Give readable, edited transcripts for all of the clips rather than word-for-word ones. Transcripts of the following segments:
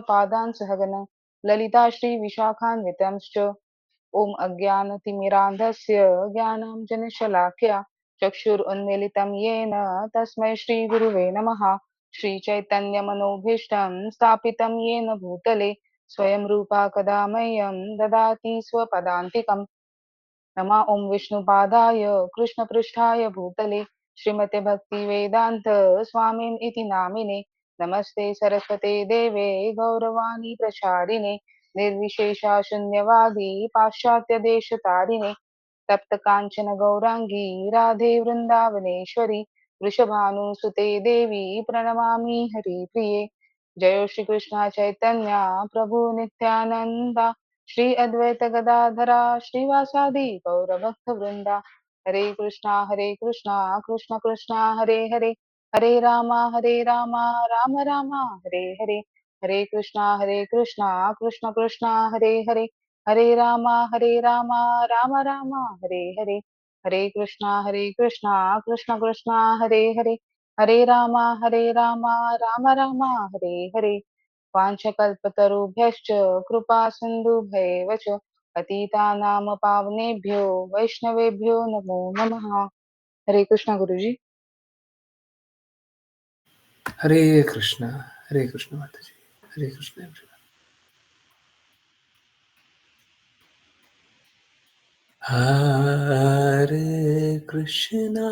गुरुप्रपादान् सहगन ललिता श्रीविशाखान्वितांश्च ॐ अज्ञानतिमिरान्धस्य ज्ञानाञ्जनशलाकया चक्षुरुन्मीलितं येन तस्मै श्रीगुरुवे नमः। श्रीचैतन्यमनोभीष्टं स्थापितं येन भूतले स्वयं रूपा कदा मह्यं ददाति स्वपदान्तिकम्। नमा ॐ विष्णुपादाय कृष्णपृष्ठाय भूतले श्रीमते भक्तिवेदान्त स्वामिन् इति नामिने नमस्ते सरस्वते देवे गौरवाणी प्रचारिणे निर्विशेषा शून्यवादी पाश्चात्यदेशतारिणे तप्त कांचन गौरांगी राधे वृंदावनेश्वरी वृषभानुसुते देवी प्रणमामि हरिप्रिये। जय श्री कृष्ण चैतन्य प्रभु नित्यानंदा श्री अद्वैत गदाधरा श्रीवासादि गौरभक्त वृंदा। हरे कृष्णा कृष्ण कृष्णा हरे हरे हरे रामा राम राम हरे हरे। हरे कृष्णा कृष्ण कृष्णा हरे रामा राम राम हरे हरे। हरे कृष्णा कृष्ण कृष्णा हरे रामा राम राम हरे हरे। वाञ्छकल्पतरुभ्यश्च कृपा सिन्धुभ्येव च पतितानां पावनेभ्यो वैष्णवेभ्यो नमो नमः। हरे कृष्णा गुरुजी। हरे कृष्ण माता जी, हरे Krishna everyone. Hare Krishna,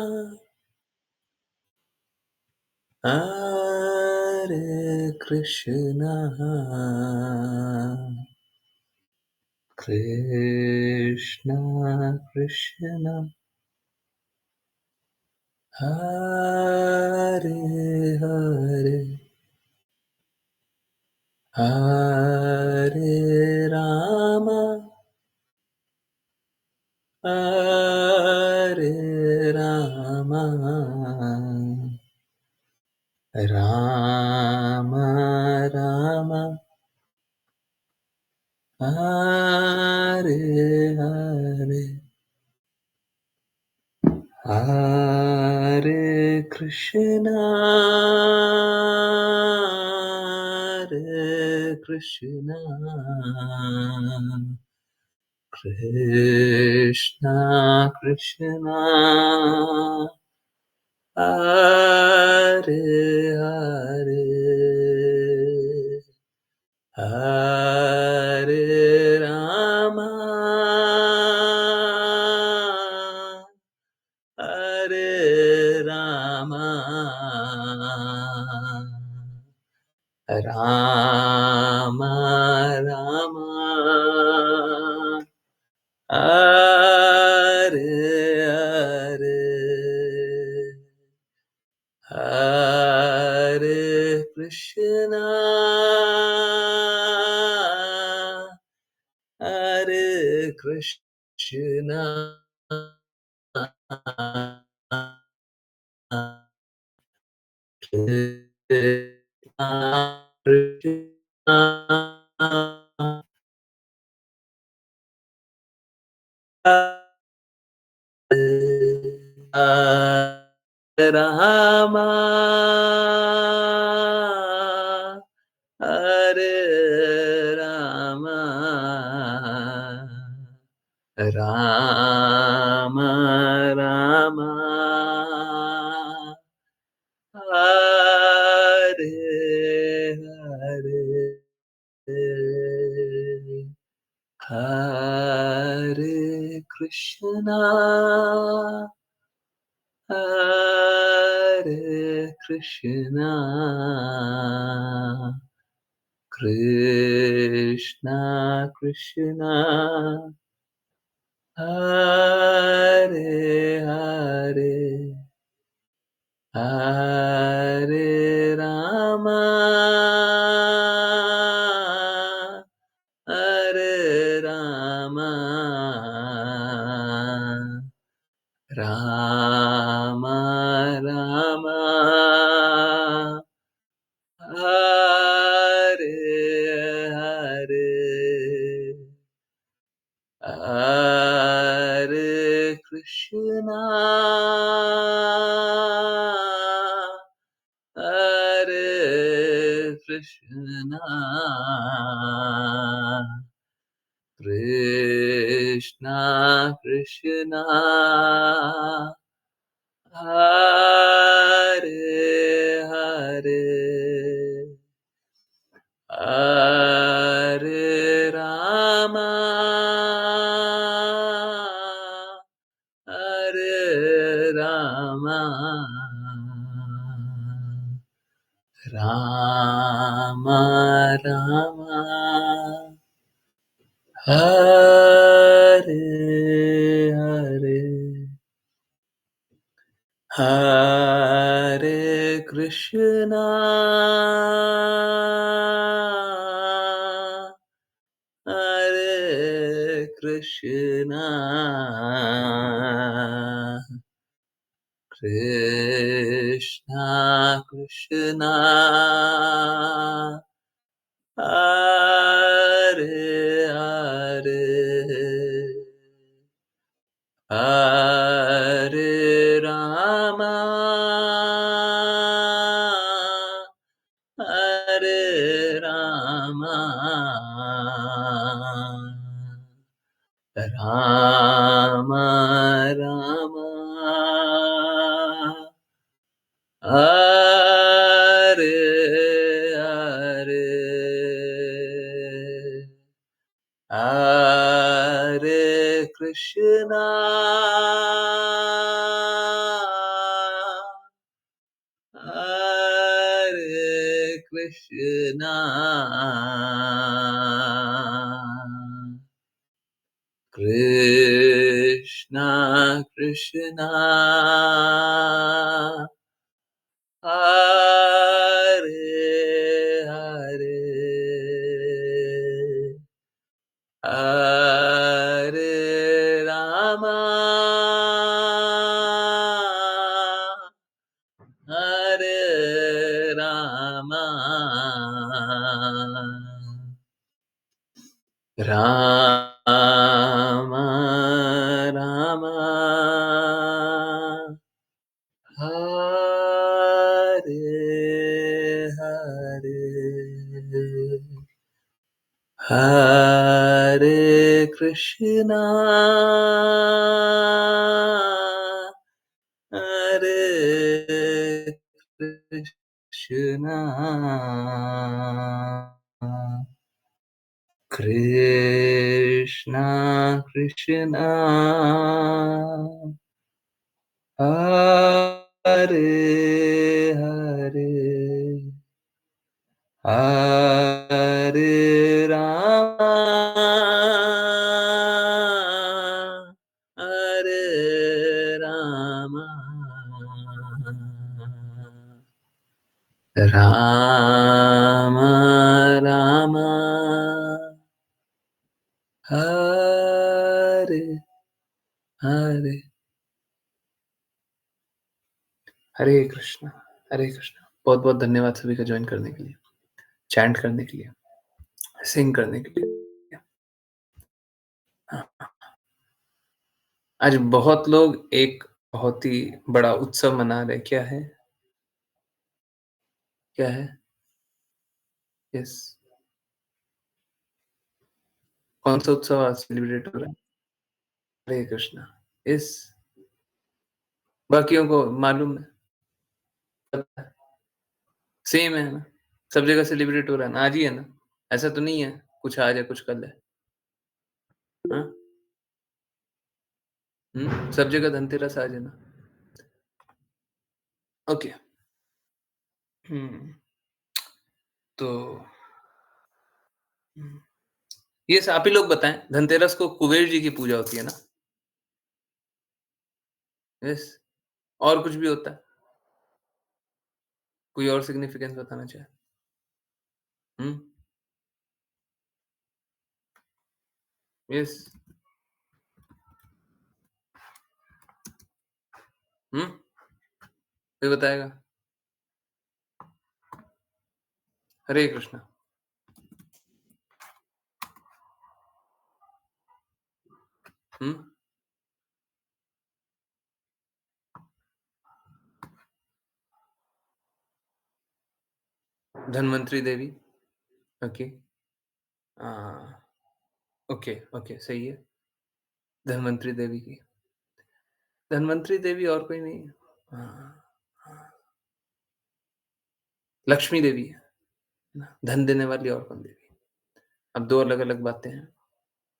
Hare Krishna, Krishna Krishna, Hare Hare, Hare Rama, Hare Rama, Rama Rama, Hare Hare, Hare Krishna, Hare Krishna, Krishna Krishna, Hare Hare, Hare Rama, Hare Rama, Rama Rama, Hare Hare, Hare Krishna, Hare Krishna, Krishna Krishna, Hare Rama, Hare Rama, Rama Rama, Hare Hare, Hare Krishna, Hare Krishna, Krishna Krishna, Hare Hare, Hare Rama, Hare Rama, Rama Rama, Hare Hare, Hare Krishna, Hare Krishna, Krishna Krishna Hare Hare Hare Hare Rama Ram Ram Hare Hare Hare Hare Krishna Krishna Krishna Hare Hare Hare Rama हरे रामा राम राम हरे हरे हरे कृष्णा हरे कृष्णा कृष्णा कृष्णा हरे हरे हरे रामा हरे रामा राम राम हरे हरे हरे कृष्णा हरे कृष्णा कृष्णा कृष्णा हरे हरे हरे राम हरे राम राम राम हरे हरे हरे कृष्णा हरे कृष्णा। बहुत बहुत धन्यवाद सभी का join करने के लिए, chant करने के लिए, सिंग करने के लिए। हाँ, आज बहुत लोग एक बहुत ही बड़ा उत्सव मना रहे। क्या है? क्या है? यस, कौन सा उत्सव आज सेलिब्रेट हो रहा है? हरे कृष्णा। यस, बाकियों को मालूम है, पता है, सेम है ना, सब जगह सेलिब्रेट हो रहा है ना, आज ही है ना, ऐसा तो नहीं है कुछ आज है कुछ कल है। हाँ, सब जगह धनतेरस आज है ना। ओके। हम्म तो हम्म, ये आप ही लोग बताएं, धनतेरस को कुबेर जी की पूजा होती है ना? यस, और कुछ भी होता है? कोई और सिग्निफिकेंस बताना चाहे? हम्म यस। कोई बताएगा? हरे कृष्णा। हम्म धन्वंतरी देवी। ओके। ओके, ओके, सही है। धन्वंतरी देवी की। धन्वंतरी देवी और कोई नहीं है? हाँ, लक्ष्मी देवी है ना? धन देने वाली और कौन देवी है? अब 2 अलग-अलग बातें हैं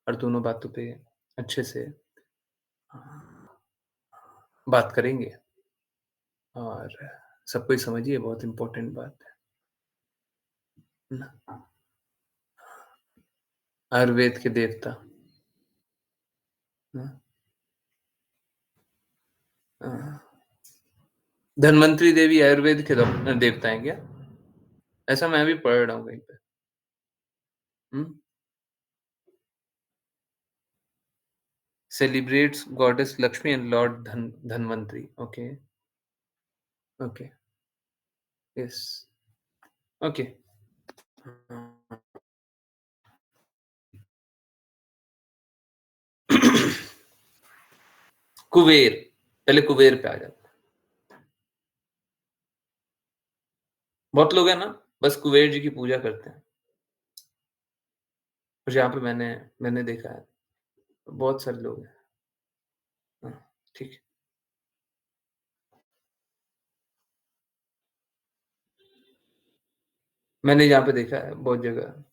और दोनों बातों पे अच्छे से अ, बात करेंगे और सब कोई समझिए बहुत इम्पोर्टेंट बात है ना? आयुर्वेद के देवता ना? अ, धन्वंतरी देवी आयुर्वेद के देवता हैं क्या? ऐसा मैं भी पढ़ रहा हूँ कहीं पे। हुँ? Celebrates goddess Lakshmi and Lord Dhanvantri. Okay, okay, yes, okay. Kuber, पहले कुबेर पे आ जाते हैं। बहुत लोग हैं ना, बस कुबेर जी की पूजा करते हैं। और जहाँ पे मैंने देखा है, बहुत सारे लोग हैं। हाँ, ठीक है। मैंने यहाँ पे देखा है बहुत जगह,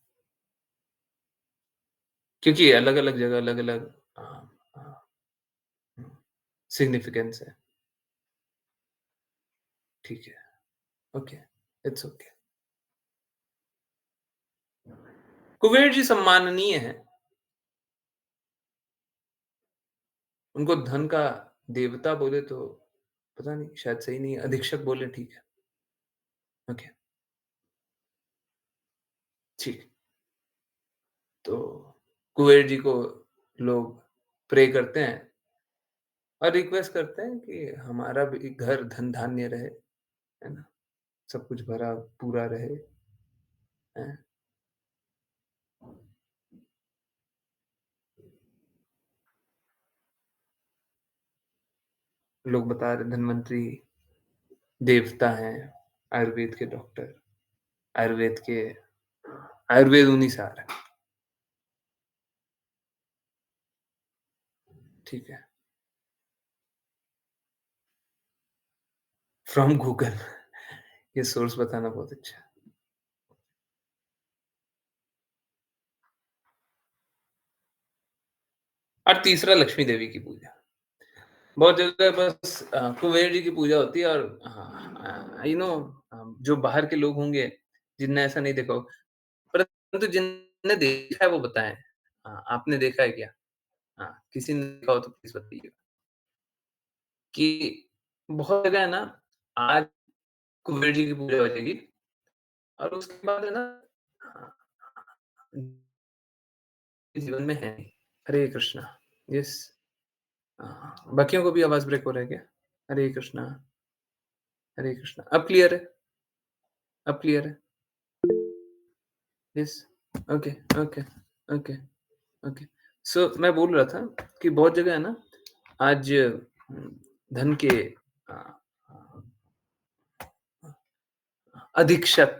क्योंकि अलग-अलग जगह अलग-अलग अ हुँ, सिग्निफिकेंस है। ठीक है, okay, it's okay. Kuber ji सम्माननीय हैं। उनको धन का देवता बोले तो पता नहीं, शायद सही नहीं है, अधीक्षक बोले ठीक है। ओके, ठीक। तो कुबेर जी को लोग प्रे करते हैं और रिक्वेस्ट करते हैं कि हमारा भी घर धन-धान्य रहे, है ना? सब कुछ भरा पूरा रहे, हैं? लोग बता रहे धन्वंतरी देवता हैं, आयुर्वेद के डॉक्टर, आयुर्वेद के आयुर्वेद उन्हीं से आ रहा है। ठीक है, फ्रॉम गूगल ये सोर्स बताना बहुत अच्छा है। और तीसरा लक्ष्मी देवी की पूजा। बहुत जगह बस कुबेर जी की पूजा होती है और यू नो जो बाहर के लोग होंगे, जिनने ऐसा नहीं देखा हो, परंतु जिनने देखा है वो बताएँ। आपने देखा है क्या? किसी ने देखा हो तो प्लीज़ बताइए कि बहुत जगह है ना, आज कुबेर जी की पूजा हो जाएगी और उसके बाद है ना जीवन में है नहीं। हरे कृष्णा, यस। बाकियों को भी आवाज़ ब्रेक हो रहा है क्या? हरे कृष्णा, हरे कृष्णा। अब क्लियर है? अब क्लियर है? Yes, okay, okay, okay, okay. So मैं बोल रहा था कि बहुत जगह है ना, आज धन के अ, अधीक्षक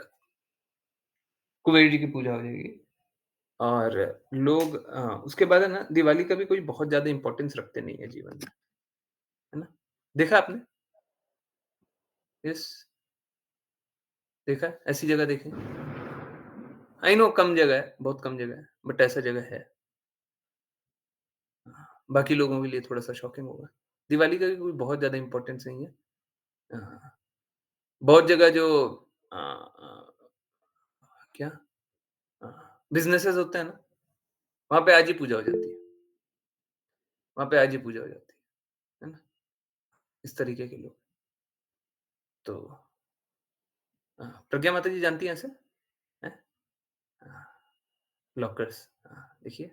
कुबेर जी की पूजा हो जाएगी और लोग उसके बाद है ना, दिवाली का भी कोई बहुत ज़्यादा इम्पोर्टेंस रखते नहीं है जीवन में, है ना? देखा आपने? यस, देखा है? ऐसी जगह देखी? आई नो कम जगह है, बहुत कम जगह है, बट ऐसा जगह है। बाकी लोगों के लिए थोड़ा-सा शॉकिंग होगा। दिवाली का भी कोई बहुत ज़्यादा इम्पोर्टेंस नहीं है। अ, बहुत जगह जो क्या अ, बिज़नेसेस होते हैं ना, वहाँ पे आज ही पूजा हो जाती है। वहाँ पे आज ही पूजा हो जाती है ना? इस तरीके के लोग। तो प्रज्ञा माता जी जानती हैं ऐसे? हैं? लॉकर्स देखिए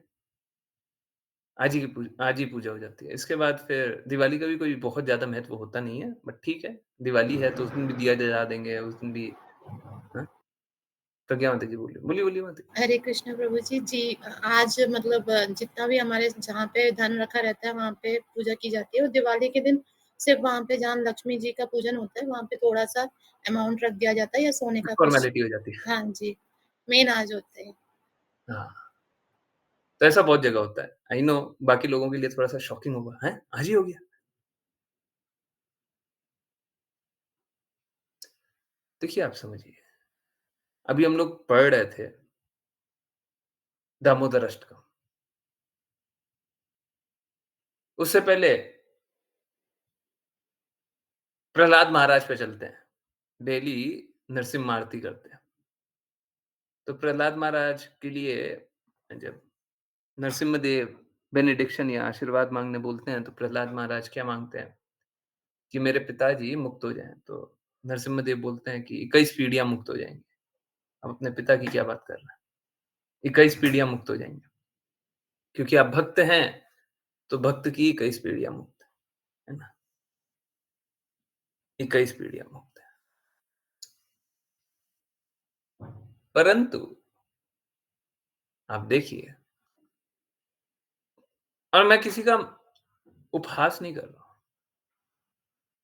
आज ही पूजा हो जाती है। इसके बाद फिर दिवाली का भी कोई बहुत ज़्यादा महत्व होता नहीं है, बट ठीक है, दिवाली है तो उस दिन भी दिया जला देंगे, उस दिन भी हाँ, प्रज्ञा माता जी बोलिए, बोलिए, बोलिए माता जी। हरे कृष्ण प्रभु जी। जी, आज मतलब जितना भी हमारे जहाँ पे धन रखा रहता है वहाँ पे पूजा की जाती है और दिवाली के दिन सिर्फ वहाँ पे जहाँ लक्ष्मी जी का पूजन होता है वहाँ पे थोड़ा-सा अमाउंट रख दिया जाता है या सोने का कुछ। फॉर्मेलिटी हो जाती है। हाँ जी, मेन आज होते हैं। हाँ, तो ऐसा बहुत जगह होता है। आई नो बाकी लोगों के लिए थोड़ा-सा शॉकिंग होगा, हैं? आज ही हो गया? देखिए आप समझिए, अभी हम लोग पढ़ रहे थे दामोदर अष्टकम, उससे पहले प्रहलाद महाराज पे चलते हैं, डेली नरसिम्हा आरती करते हैं। तो प्रहलाद महाराज के लिए जब नरसिम्हा देव बेनेडिक्शन या आशीर्वाद माँगने बोलते हैं, तो प्रहलाद महाराज क्या माँगते हैं कि मेरे पिताजी मुक्त हो जाएँ। तो नरसिम्हा देव बोलते हैं कि 21 पीढ़ियाँ मुक्त हो जाएँगी। आप अपने पिता की क्या बात कर रहे हैं? 21 पीढ़ियाँ मुक्त हो जाएँगी। क्योंकि आप भक्त हैं, तो भक्त की 21 पीढ़ियाँ मुक्त है ना? 21 पीढ़ियाँ मुक्त है। परंतु आप देखिए और मैं किसी का उपहास नहीं कर रहा हूँ।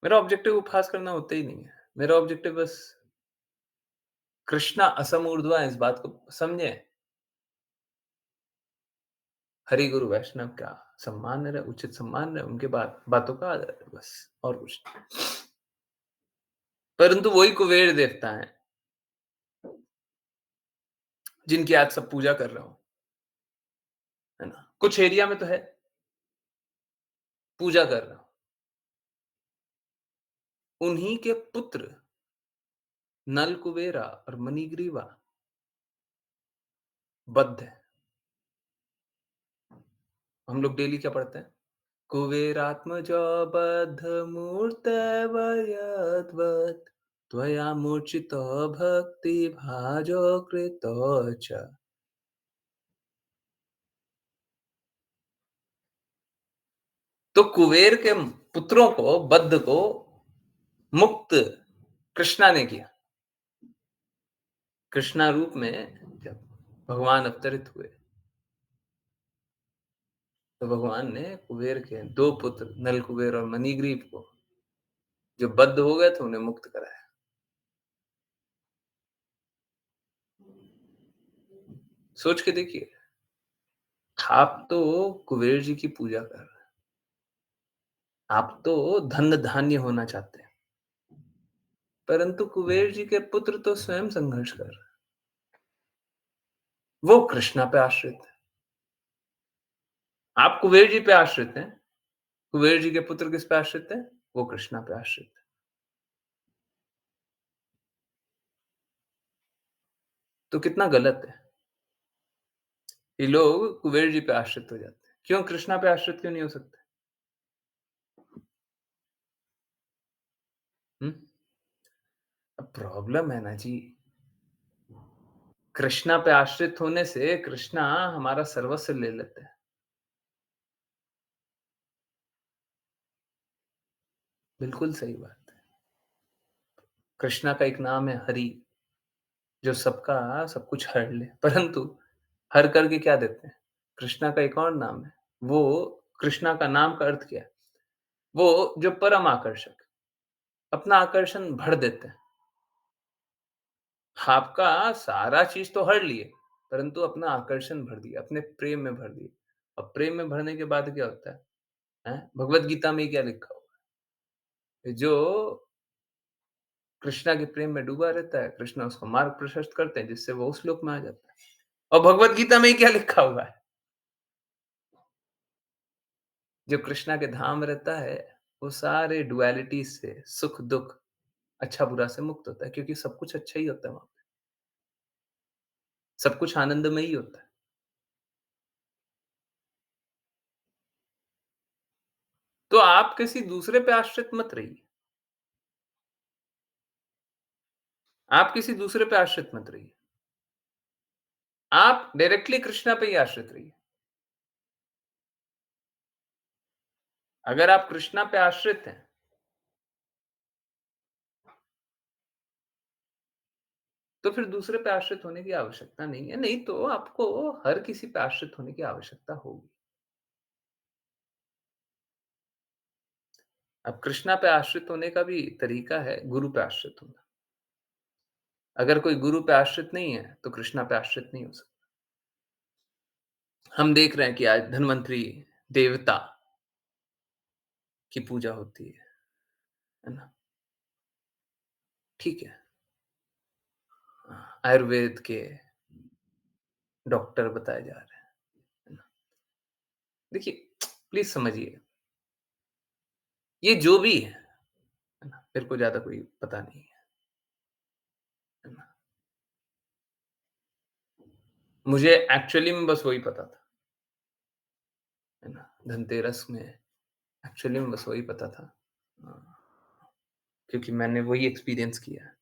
मेरा ऑब्जेक्टिव उपहास करना होता ही नहीं है। मेरा ऑब्जेक्टिव बस कृष्णा असमूर्ध्वा इस बात को समझें। हरि गुरु वैष्णव का सम्मान रहे, उचित सम्मान रहे, उनके बातों का आदर है बस और कुछ नहीं। परंतु वही कुबेर देवता हैं, जिनकी आज सब पूजा कर रहे हो, है ना? कुछ एरिया में तो है, पूजा कर रहे हो। उन्हीं के पुत्र नल कुबेरा और मणिग्रीवा बद्ध है। हम लोग डेली क्या पढ़ते हैं? कुबेरात्मजो बद्धमूर्तयद्वत् त्वया मूर्छितो भक्तिभाजो कृतो च। तो कुबेर के पुत्रों को, बद्ध को मुक्त कृष्णा ने किया। कृष्णा रूप में जब भगवान अवतरित हुए, तो भगवान ने कुबेर के 2 पुत्र नल कुबेर और मणिग्रीव को, जो बद्ध हो गए थे, उन्हें मुक्त कराया। सोच के देखिए, आप तो कुबेर जी की पूजा कर रहे हैं। आप तो धन धान्य होना चाहते हैं, परंतु कुबेर जी के पुत्र तो स्वयं संघर्ष कर रहे हैं। वो कृष्णा पे आश्रित है। आप कुबेर जी पे आश्रित हैं, कुबेर जी के पुत्र किस पे आश्रित हैं? वो कृष्णा पे आश्रित है। तो कितना गलत है। ये लोग कुबेर जी पे आश्रित हो जाते हैं। क्यों कृष्णा पे आश्रित क्यों नहीं हो सकते? हुँ? अब प्रॉब्लम है ना जी, कृष्णा पे आश्रित होने से कृष्णा हमारा सर्वस्व ले लेते हैं। बिल्कुल सही बात है। कृष्णा का एक नाम है हरि, जो सबका सब कुछ हर ले, परंतु हर करके क्या देते हैं? कृष्णा का एक और नाम है, वो कृष्णा का नाम का अर्थ क्या है? वो जो परम आकर्षक, अपना आकर्षण भर देते हैं। आपका सारा चीज़ तो हर लिए, परंतु अपना आकर्षण भर दिया, अपने प्रेम में भर दिया। अब प्रेम में भरने के बाद क्या होता है? हैं? भगवद गीता में क्या लिखा हुआ है? जो कृष्णा के प्रेम में डूबा रहता है, कृष्णा उसको मार्ग प्रशस्त करते हैं, जिससे वो उस लोक में आ जाता है। और भगवद गीता में क्या लिखा हुआ है? जो कृष्णा के धाम रहता है, वो सारे डुअलिटी से, सुख-दुःख, अच्छा-बुरा से मुक्त होता है, क्योंकि सब कुछ अच्छा ही होता है वहाँ पे। सब कुछ आनंदमय ही होता है। तो आप किसी दूसरे पे आश्रित मत रहिए। आप किसी दूसरे पे आश्रित मत रहिए। आप डायरेक्टली कृष्णा पे ही आश्रित रहिए। अगर आप कृष्णा पे आश्रित हैं, तो फिर दूसरे पे आश्रित होने की आवश्यकता नहीं है। नहीं तो आपको हर किसी पे आश्रित होने की आवश्यकता होगी। अब कृष्णा पे आश्रित होने का भी तरीका है गुरु पे आश्रित होना। अगर कोई गुरु पे आश्रित नहीं है, तो कृष्णा पे आश्रित नहीं हो सकता। हम देख रहे हैं कि आज धन्वंतरी देवता की पूजा होती है ना? ठीक है। आयुर्वेद के डॉक्टर बताए जा रहे हैं ना? देखिए, प्लीज़ समझिए, ये जो भी है ना? मेरे को ज़्यादा कोई पता नहीं है ना? मुझे एक्चुअली में बस वही पता था, है ना? धनतेरस में एक्चुअली में बस वही पता था। अ, क्योंकि मैंने वही एक्सपीरियंस किया है।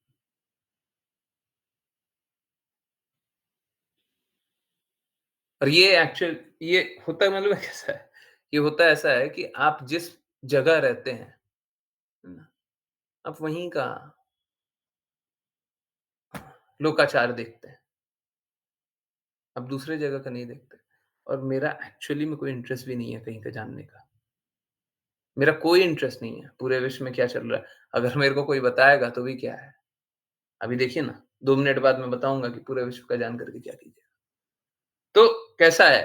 और ये होता मालूम है कैसा है? ये होता ऐसा है कि आप जिस जगह रहते हैं, है ना? आप वहीं का लोकाचार देखते हैं, आप दूसरे जगह का नहीं देखते। और मेरा एक्चुअली में कोई इंटरेस्ट भी नहीं है कहीं का जानने का। मेरा कोई इंटरेस्ट नहीं है, पूरे विश्व में क्या चल रहा है। अगर मेरे को कोई बताएगा तो भी क्या है? अभी देखिए ना, 2 मिनट बाद मैं बताऊँगा कि पूरे विश्व का जान करके क्या कीजिएगा। तो कैसा है?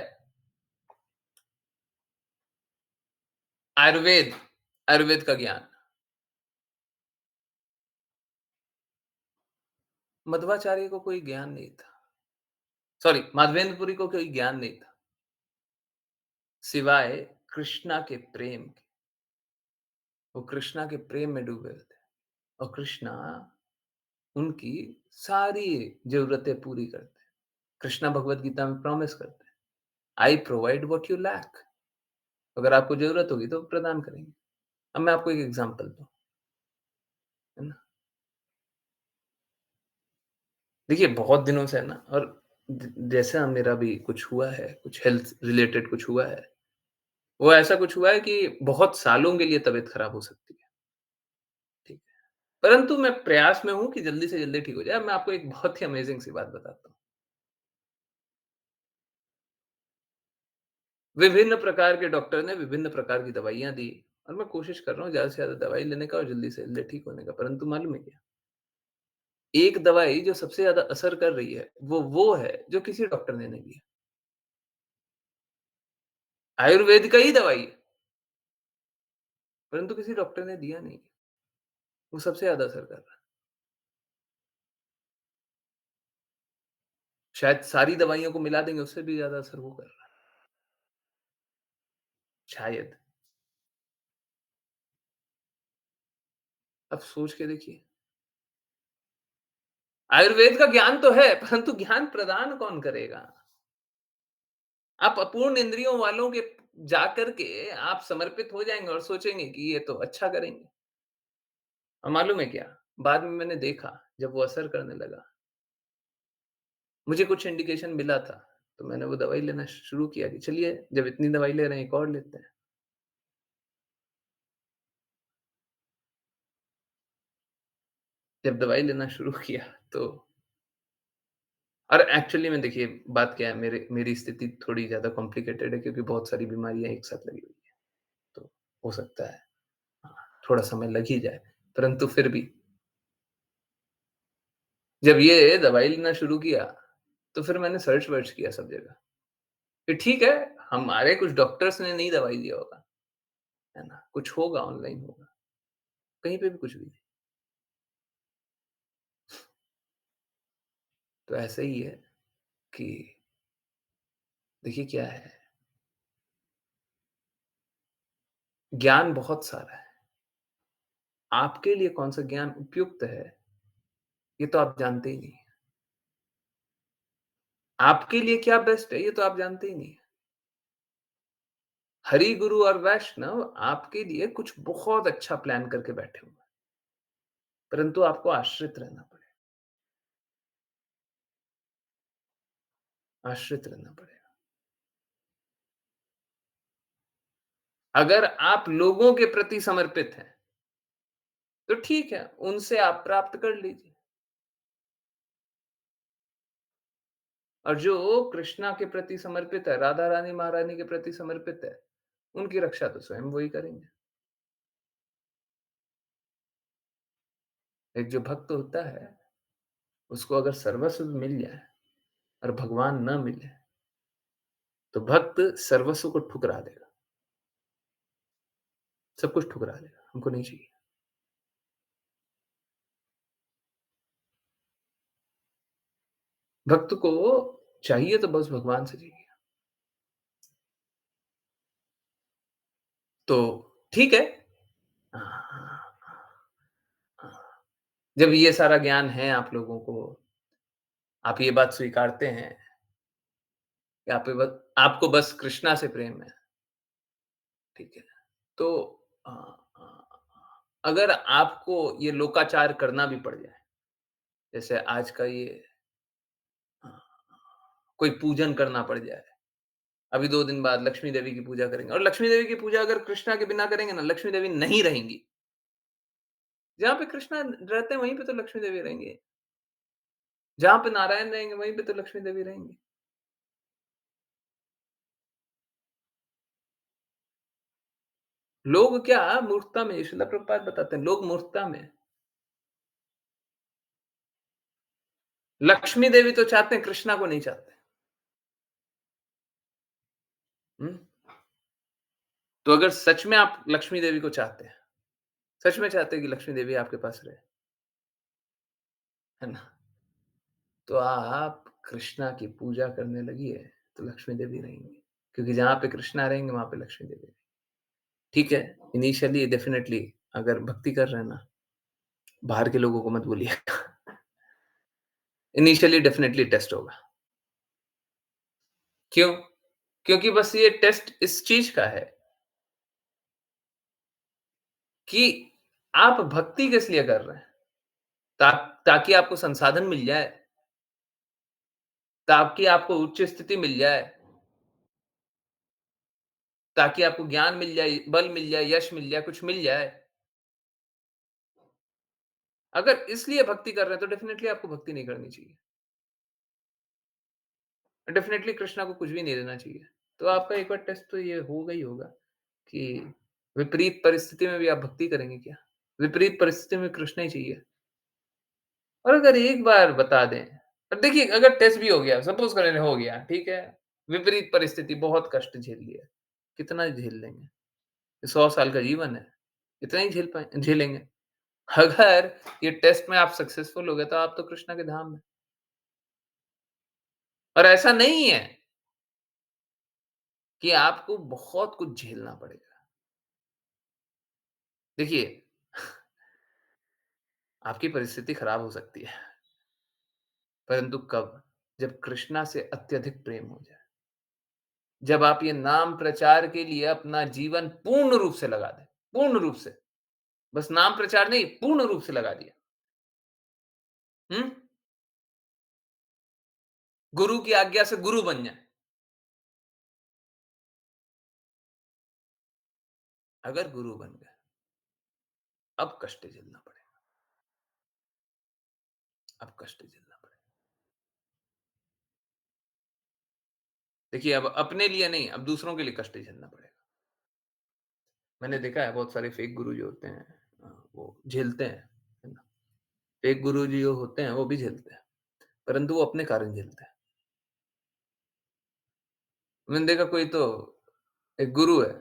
आयुर्वेद, आयुर्वेद का ज्ञान। मध्वाचार्य को कोई ज्ञान नहीं था। सॉरी, माधवेंद्रपुरी को कोई ज्ञान नहीं था, सिवाय कृष्णा के प्रेम के। वो कृष्णा के प्रेम में डूबे हुए थे और कृष्णा उनकी सारी ज़रूरतें पूरी करते हैं। कृष्णा भगवद गीता में प्रॉमिस करते हैं, I provide what you lack. अगर आपको ज़रूरत होगी तो प्रदान करेंगे। अब मैं आपको एक एग्ज़ाम्पल दूँ, है ना? देखिए, बहुत दिनों से है ना, और जैसा मेरा भी कुछ हुआ है, कुछ हेल्थ रिलेटेड कुछ हुआ है, वो ऐसा कुछ हुआ है कि बहुत सालों के लिए तबीयत खराब हो सकती है, ठीक है। परंतु मैं प्रयास में हूँ कि जल्दी से जल्दी ठीक हो जाए। अब मैं आपको एक बहुत ही अमेज़िंग सी बात बताता हूँ। विभिन्न प्रकार के डॉक्टर ने विभिन्न प्रकार की दवाइयाँ दी और मैं कोशिश कर रहा हूँ ज़्यादा से ज़्यादा दवाई लेने का और जल्दी से जल्दी ठीक होने का। परंतु मालूम है क्या? एक दवाई जो सबसे ज़्यादा असर कर रही है, वो है जो किसी डॉक्टर ने नहीं दिया। आयुर्वेद का ही दवाई है, परंतु किसी डॉक्टर ने दिया नहीं। वो सबसे ज़्यादा असर कर रहा है। शायद सारी दवाइयों को मिला देंगे, उससे भी ज़्यादा असर वो कर रहा है। शायद। अब सोच के देखिए। आयुर्वेद का ज्ञान तो है, परंतु ज्ञान प्रदान कौन करेगा? आप अपूर्ण इंद्रियों वालों के जाकर के आप समर्पित हो जाएँगे और सोचेंगे कि ये तो अच्छा करेंगे। और मालूम है क्या? बाद में मैंने देखा, जब वो असर करने लगा, मुझे कुछ इंडिकेशन मिला था, तो मैंने वो दवाई लेना शुरू किया कि चलिए, जब इतनी दवाई ले रहे हैं, एक और लेते हैं। जब दवाई लेना शुरू किया तो और एक्चुअली में देखिए, बात क्या है, मेरी स्थिति थोड़ी ज़्यादा कॉम्प्लिकेटेड है क्योंकि बहुत सारी बीमारियाँ एक साथ लगी हुई हैं। तो हो सकता है हाँ, थोड़ा समय लग ही जाए। परंतु फिर भी जब ये दवाई लेना शुरू किया, तो फिर मैंने सर्च-वर्च किया सब जगह कि ठीक है, हमारे कुछ डॉक्टर्स ने नहीं दवाई दिया होगा, है ना? कुछ होगा, ऑनलाइन होगा, कहीं पे भी कुछ भी नहीं। तो ऐसा ही है कि देखिए क्या है, ज्ञान बहुत सारा है। आपके लिए कौन-सा ज्ञान उपयुक्त है, ये तो आप जानते ही नहीं। आपके लिए क्या बेस्ट है, ये तो आप जानते ही नहीं। हरि, गुरु और वैष्णव आपके लिए कुछ बहुत अच्छा प्लान करके बैठे हुए हैं, परंतु आपको आश्रित रहना पड़ेगा, आश्रित रहना पड़ेगा। अगर आप लोगों के प्रति समर्पित हैं, तो ठीक है, उनसे आप प्राप्त कर लीजिए। और जो कृष्णा के प्रति समर्पित है, राधा रानी महारानी के प्रति समर्पित है, उनकी रक्षा तो स्वयं वही करेंगे। एक जो भक्त होता है, उसको अगर सर्वस्व मिल जाए और भगवान ना मिले, तो भक्त सर्वस्व को ठुकरा देगा, सब कुछ ठुकरा देगा, हमको नहीं चाहिए। भक्त को चाहिए तो बस भगवान से चाहिए। तो ठीक है। हाँ, हाँ। जब ये सारा ज्ञान है आप लोगों को, आप ये बात स्वीकारते हैं कि आपको बस कृष्णा से प्रेम है, ठीक है। तो अ, अगर आपको ये लोकाचार करना भी पड़ जाए, जैसे आज का ये अ, कोई पूजन करना पड़ जाए, अभी 2 दिन बाद लक्ष्मी देवी की पूजा करेंगे और लक्ष्मी देवी की पूजा अगर कृष्णा के बिना करेंगे ना, लक्ष्मी देवी नहीं रहेंगी। जहाँ पे कृष्णा रहते हैं, वहीं पे तो लक्ष्मी देवी रहेंगी। जहाँ पे नारायण रहेंगे, वहीं पे तो लक्ष्मी देवी रहेंगी। लोग क्या मूर्खता में, श्रील प्रभुपाद बताते हैं, लोग मूर्खता में, लक्ष्मी देवी तो चाहते हैं, कृष्णा को नहीं चाहते। हुँ? तो अगर सच में आप लक्ष्मी देवी को चाहते हैं, सच में चाहते हैं कि लक्ष्मी देवी आपके पास रहे, है ना? तो आप कृष्णा की पूजा करने लगिए, तो लक्ष्मी देवी रहेंगी। क्योंकि जहाँ पे कृष्णा रहेंगे, वहाँ पे लक्ष्मी देवी रहेंगी। ठीक है, इनिशियली डेफिनिटली अगर भक्ति कर रहे हैं ना, बाहर के लोगों को मत बोलिएगा। इनिशियली डेफिनिटली टेस्ट होगा। क्यों? क्योंकि बस ये टेस्ट इस चीज़ का है कि आप भक्ति किस लिए कर रहे हैं? ता ताकि आपको संसाधन मिल जाए, ताकि आपको उच्च स्थिति मिल जाए, ताकि आपको ज्ञान मिल जाए, बल मिल जाए, यश मिल जाए, कुछ मिल जाए। अगर इसलिए भक्ति कर रहे हैं, तो डेफिनिटली आपको भक्ति नहीं करनी चाहिए। डेफिनिटली कृष्णा को कुछ भी नहीं देना चाहिए। तो आपका एक बार टेस्ट तो ये होगा ही होगा कि विपरीत परिस्थिति में भी आप भक्ति करेंगे क्या? विपरीत परिस्थिति में कृष्णा ही चाहिए। और अगर एक बार बता दें और देखिए अगर टेस्ट भी हो गया, सपोज़ करें हो गया, ठीक है? विपरीत परिस्थिति बहुत कष्ट झेल लिया, कितना झेल लेंगे? 100 साल का जीवन है, इतना ही झेलेंगे। अगर ये टेस्ट में आप सक्सेसफुल हो गए तो आप तो कृष्णा के धाम में। और ऐसा नहीं है कि आपको बहुत कुछ झेलना पड़ेगा। देखिए आपकी परिस्थिति खराब हो सकती है, परंतु कब? जब कृष्णा से अत्यधिक प्रेम हो जाए। जब आप ये नाम प्रचार के लिए अपना जीवन पूर्ण रूप से लगा दें, पूर्ण रूप से। बस नाम प्रचार नहीं, पूर्ण रूप से लगा दिया। हुँ? गुरु की आज्ञा से गुरु बन जाएँ। अगर गुरु बन गए, अब कष्ट झेलना पड़ेगा, अब कष्ट झेलना पड़ेगा। देखिए अब अपने लिए नहीं, अब दूसरों के लिए कष्ट झेलना पड़ेगा। मैंने देखा है बहुत सारे फेक गुरु जो होते हैं वो झेलते हैं, है ना? फेक गुरु जी जो होते हैं वो भी झेलते हैं, परंतु वो अपने कारण झेलते हैं। मैंने देखा कोई तो एक गुरु हैं?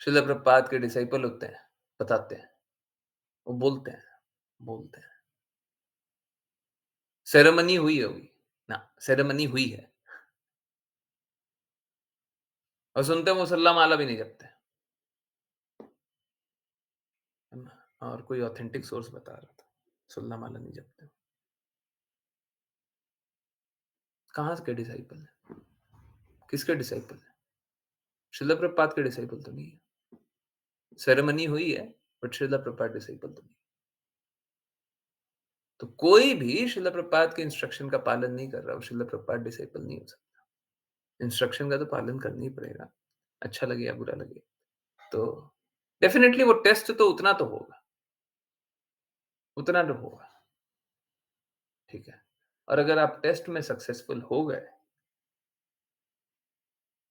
श्रील प्रभुपाद के डिसाइपल होते हैं, बताते हैं, वो बोलते हैं। सेरेमनी हुई होगी, ना सेरेमनी हुई है और सुनते हैं वो सल्ला माला भी नहीं जपते, है ना? और कोई ऑथेंटिक सोर्स बता रहा था, सल्ला माला नहीं जपते। कहाँ के डिसाइपल हैं? किसके डिसाइपल हैं? श्रील प्रभुपाद के डिसाइपल तो नहीं है। सेरेमनी हुई है, बट श्रील प्रभुपाद डिसाइपल तो नहीं। तो कोई भी श्रील प्रभुपाद के इंस्ट्रक्शन का पालन नहीं कर रहा, वो श्रील प्रभुपाद डिसाइपल नहीं हो सकता। इंस्ट्रक्शन का तो पालन करना ही पड़ेगा, अच्छा लगे या बुरा लगे। तो डेफिनिटली वो टेस्ट तो उतना तो होगा, ठीक है? और अगर आप टेस्ट में सक्सेसफुल हो गए,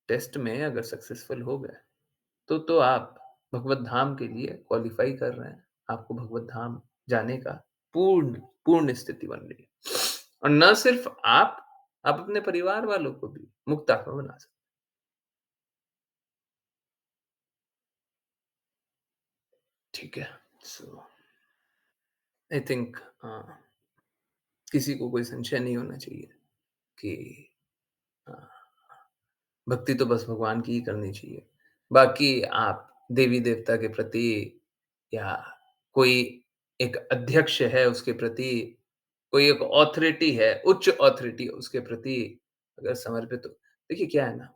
टेस्ट में अगर सक्सेसफुल हो गए, तो आप भगवत धाम के लिए क्वालीफाई कर रहे हैं। आपको भगवत धाम जाने का पूर्ण पूर्ण स्थिति बन रही है। और न सिर्फ आप, आप अपने परिवार वालों को भी मुक्त आत्मा बना सकते हैं। ठीक है। सो आई थिंक किसी को कोई संशय नहीं होना चाहिए कि अ, भक्ति तो बस भगवान की ही करनी चाहिए। बाकी आप देवी-देवता के प्रति या कोई एक अध्यक्ष है उसके प्रति, कोई एक ऑथोरिटी है, उच्च ऑथोरिटी उसके प्रति अगर समर्पित हो, देखिए क्या है ना,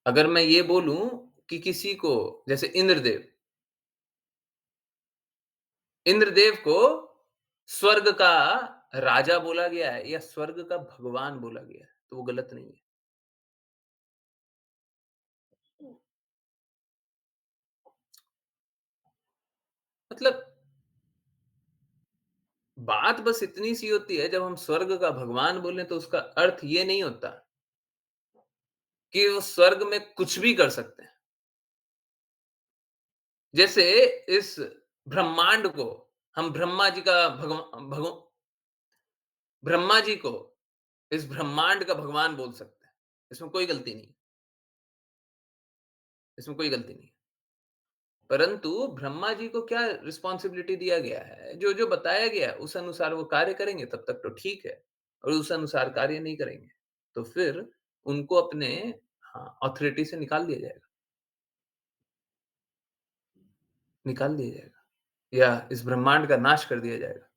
अगर मैं ये बोलूँ कि किसी को जैसे इंद्रदेव को स्वर्ग का राजा बोला गया है या स्वर्ग का भगवान बोला गया है, तो वो गलत नहीं है। मतलब बात बस इतनी सी होती है जब हम स्वर्ग का भगवान बोलें तो उसका अर्थ ये नहीं होता कि वो स्वर्ग में कुछ भी कर सकते हैं। जैसे इस ब्रह्मांड को हम ब्रह्मा जी को इस ब्रह्मांड का भगवान बोल सकते हैं। इसमें कोई गलती नहीं है, इसमें कोई गलती नहीं है। परंतु ब्रह्मा जी को क्या रिस्पॉन्सिबिलिटी दिया गया है, जो-जो बताया गया है उस अनुसार वो कार्य करेंगे तब तक तो ठीक है और उस अनुसार कार्य नहीं करेंगे, तो फिर उनको अपने ऑथोरिटी से निकाल दिया जाएगा या इस ब्रह्मांड का नाश कर दिया जाएगा।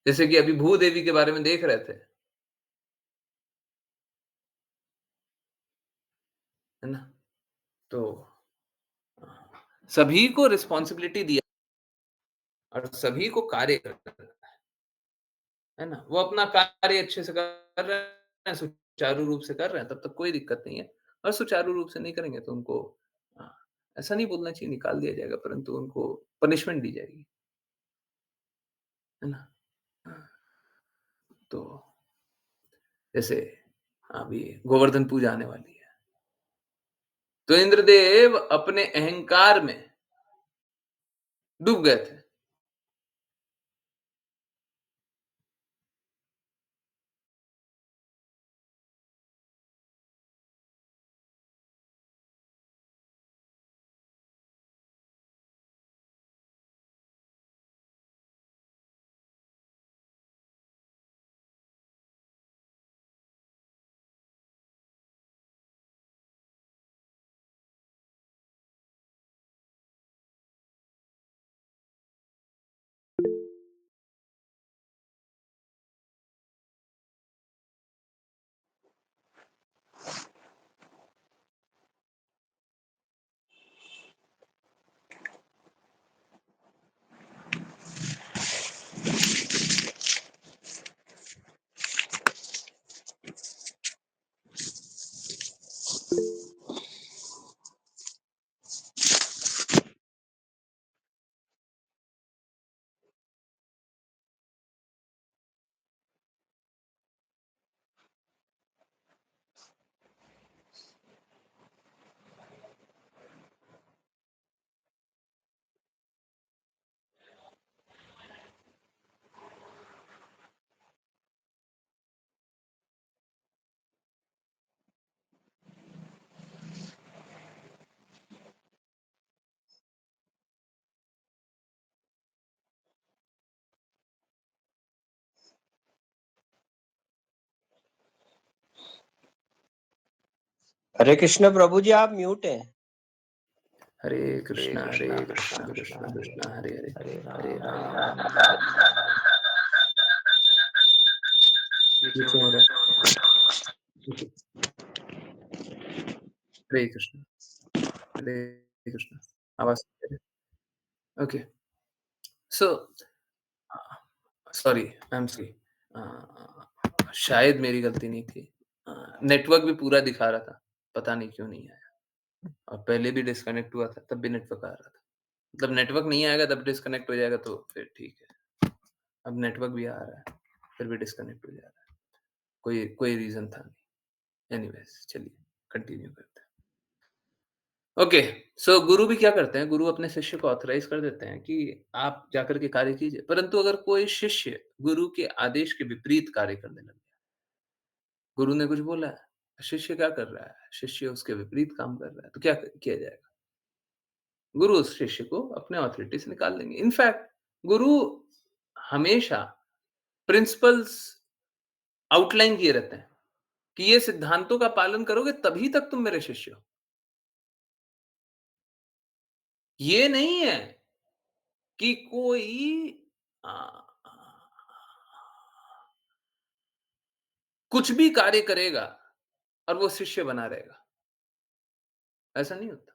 जैसे कि अभी भूदेवी के बारे में देख रहे थे, है ना? तो अ, सभी को रिस्पॉन्सिबिलिटी दिया और सभी को कार्य करना है ना? वो अपना कार्य अच्छे से कर रहे हैं, सुचारू रूप से कर रहे हैं, तब तक कोई दिक्कत नहीं है और सुचारू रूप से नहीं करेंगे तो उनको अ, ऐसा नहीं बोलना चाहिए निकाल दिया जाएगा, परंतु उनको पनिशमेंट दी जाएगी, है ना? तो जैसे अभी गोवर्धन पूजा आने वाली है, तो इंद्रदेव अपने अहंकार में डूब गए थे। हरे कृष्ण प्रभु जी, आप म्यूट हैं। हरे कृष्णा कृष्णा कृष्णा हरे हरे, हरे राम ये क्यों हो रहा है? हरे कृष्ण, हरे कृष्ण, आवाज okay. So sorry, I am sorry, शायद मेरी गलती नहीं थी। नेटवर्क भी पूरा दिखा रहा था, पता नहीं क्यों नहीं आया और पहले भी डिस्कनेक्ट हुआ था तब भी नेटवर्क आ रहा था। मतलब नेटवर्क नहीं आएगा तब डिस्कनेक्ट हो जाएगा तो फिर ठीक है। अब नेटवर्क भी आ रहा है, फिर भी डिस्कनेक्ट हो जा रहा है। कोई कोई रीज़न था नहीं। एनीवेज़ चलिए कंटिन्यू करते हैं। ओके, सो गुरु भी क्या करते हैं, गुरु अपने शिष्य को ऑथराइज़ कर देते हैं कि आप जाकर के कार्य कीजिए। परंतु अगर कोई शिष्य गुरु के आदेश के विपरीत कार्य करने लगे, गुरु ने कुछ बोला है, शिष्य क्या कर रहा है? शिष्य उसके विपरीत काम कर रहा है, तो क्या किया जाएगा? गुरु उस शिष्य को अपने ऑथोरिटी से निकाल देंगे। इनफैक्ट गुरु हमेशा प्रिंसिपल्स आउटलाइन किए रहते हैं कि ये सिद्धांतों का पालन करोगे तभी तक तुम मेरे शिष्य हो। ये नहीं है कि कोई अ, कुछ भी कार्य करेगा और वो शिष्य बना रहेगा। ऐसा नहीं होता।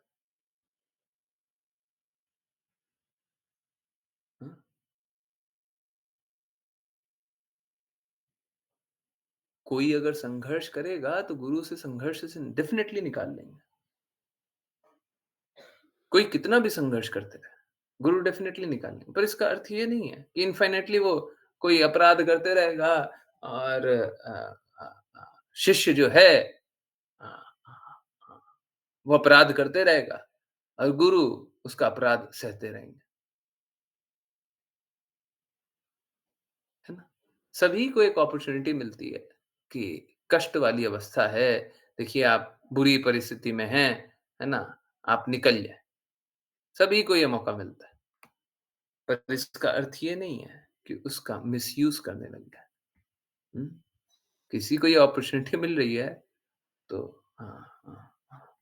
हाँ, कोई अगर संघर्ष करेगा तो गुरु से संघर्ष से डेफिनिटली निकाल लेंगे। कोई कितना भी संघर्ष करते रहे, गुरु डेफिनिटली निकाल लेंगे। पर इसका अर्थ ये नहीं है कि इनफाइनाइटली वो कोई अपराध करते रहेगा और शिष्य जो है अ, वो अपराध करते रहेगा और गुरु उसका अपराध सहते रहेंगे, है ना? सभी को एक अपॉर्चुनिटी मिलती है कि कष्ट वाली अवस्था है, देखिए आप बुरी परिस्थिति में हैं, है ना? आप निकल जाएँ। सभी को ये मौका मिलता है। पर इसका अर्थ ये नहीं है कि उसका मिसयूज़ करने लग जाए। हुँ? किसी को ये अपॉर्च्युनिटी मिल रही है तो हाँ, हाँ, हाँ,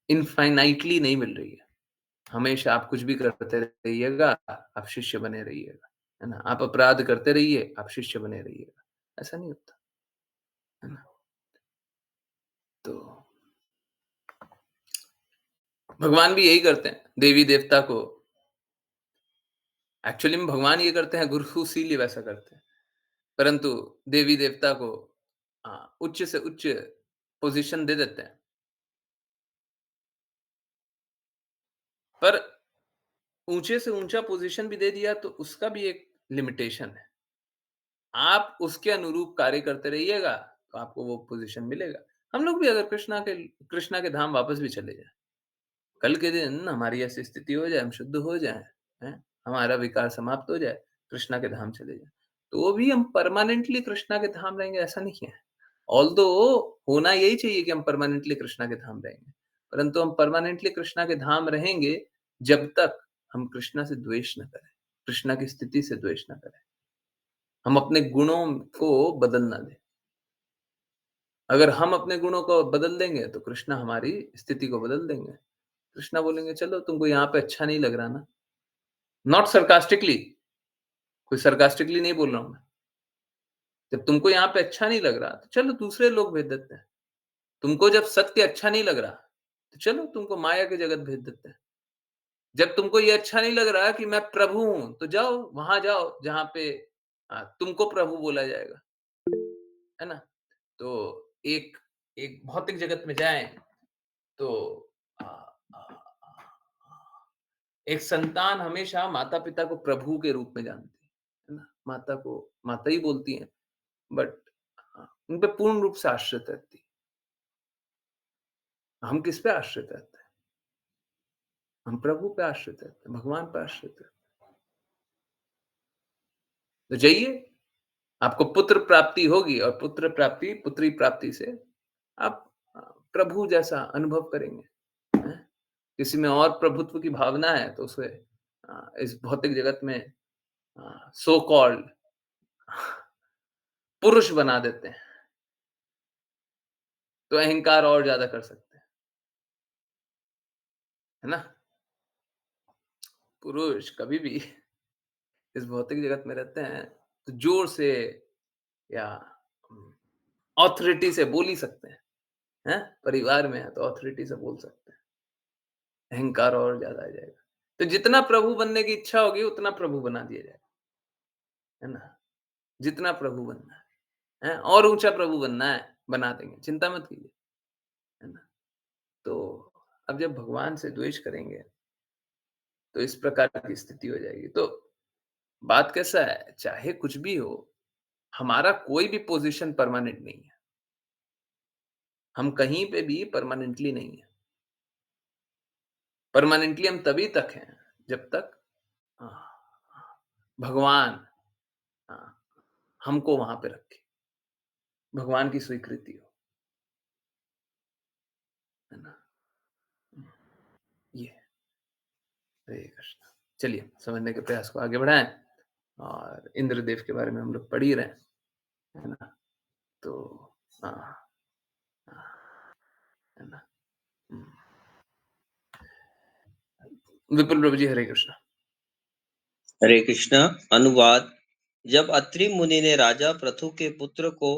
इनफाइनाइटली नहीं मिल रही है। हमेशा आप कुछ भी करते रहिएगा, आप शिष्य बने रहिएगा, है ना? आप अपराध करते रहिए, आप शिष्य बने रहिएगा। ऐसा नहीं होता, है ना? तो भगवान भी यही करते हैं, देवी-देवता को एक्चुअली में भगवान ये करते हैं, गुरु इसीलिए वैसा करते हैं। परंतु देवी-देवता को उच्च से उच्च पोज़ीशन दे देते हैं। पर ऊँचे से ऊँचा पोज़ीशन भी दे दिया तो उसका भी एक लिमिटेशन है। आप उसके अनुरूप कार्य करते रहिएगा, तो आपको वो पोज़ीशन मिलेगा। हम लोग भी अगर कृष्णा के धाम वापस भी चले जाएँ, कल के दिन हमारी ऐसी स्थिति हो जाए, हम शुद्ध हो जाएँ, हैं? हमारा विकार समाप्त हो जाए, कृष्णा के धाम चले जाएँ, तो भी हम परमानेंटली कृष्णा के धाम रहेंगे ऐसा नहीं है। ऑल्दो होना यही चाहिए कि हम परमानेंटली कृष्णा के धाम रहेंगे, परंतु हम परमानेंटली कृष्णा के धाम रहेंगे जब तक हम कृष्णा से द्वेष न करें, कृष्णा की स्थिति से द्वेष न करें। हम अपने गुणों को बदल ना दें। अगर हम अपने गुणों को बदल देंगे, तो कृष्णा हमारी स्थिति को बदल देंगे। कृष्णा बोलेंगे, "चलो तुमको यहाँ पे अच्छा नहीं लग रहा ना?" नॉट sarcastically, कोई sarcastically नहीं बोल रहा हूँ मैं। जब तुमको यहाँ पे अच्छा नहीं लग रहा, तो चलो दूसरे लोग भेज देते हैं। तुमको जब सत्य अच्छा नहीं लग रहा, तो चलो तुमको माया की जगत भेज देते हैं। जब तुमको ये अच्छा नहीं लग रहा कि मैं प्रभु हूँ, तो जाओ, वहाँ जाओ जहाँ पे तुमको प्रभु बोला जाएगा, है ना? तो एक एक भौतिक जगत में जाएँ तो अ अ एक संतान हमेशा माता-पिता को प्रभु के रूप में जानती है ना? माता को माता ही बोलती हैं, बट उन पे पूर्ण रूप से आश्रित रहती है। हम किस पे आश्रित रहते हैं? हम प्रभु पे आश्रित रहते हैं, भगवान पे आश्रित रहते हैं। तो जाइए, आपको पुत्र प्राप्ति होगी और पुत्र प्राप्ति, पुत्री प्राप्ति से आप प्रभु जैसा अनुभव करेंगे, हैं? किसी में और प्रभुत्व की भावना है तो उसे इस भौतिक जगत में सो कॉल्ड पुरुष बना देते हैं, तो अहंकार और ज़्यादा कर सकते हैं, है ना? पुरुष कभी भी इस भौतिक जगत में रहते हैं, तो ज़ोर से या ऑथोरिटी से बोल ही सकते हैं, हैं? परिवार में है तो ऑथोरिटी से बोल सकते हैं, अहंकार और ज़्यादा आ जाएगा। तो जितना प्रभु बनने की इच्छा होगी, उतना प्रभु बना दिया जाएगा, है ना? जितना प्रभु बनना है, और ऊँचा प्रभु बनना है, बना देंगे, चिंता मत कीजिए, है ना? तो अब जब भगवान से द्वेष करेंगे, तो इस प्रकार की स्थिति हो जाएगी। तो बात कैसा है, चाहे कुछ भी हो, हमारा कोई भी पोज़ीशन परमानेंट नहीं है। हम कहीं पे भी परमानेंटली नहीं है। परमानेंटली हम तभी तक हैं जब तक भगवान हमको वहां पे रखे, भगवान की स्वीकृति हो, है ना। ये हरे कृष्ण। चलिए समझने के प्रयास को आगे बढ़ाएं, और इंद्रदेव के बारे में हम लोग पढ़ ही रहे हैं, है ना। तो है ना। विपुल प्रभु जी, हरे कृष्ण। हरे कृष्णा। अनुवाद। जब अत्रि मुनि ने राजा पृथु के पुत्र को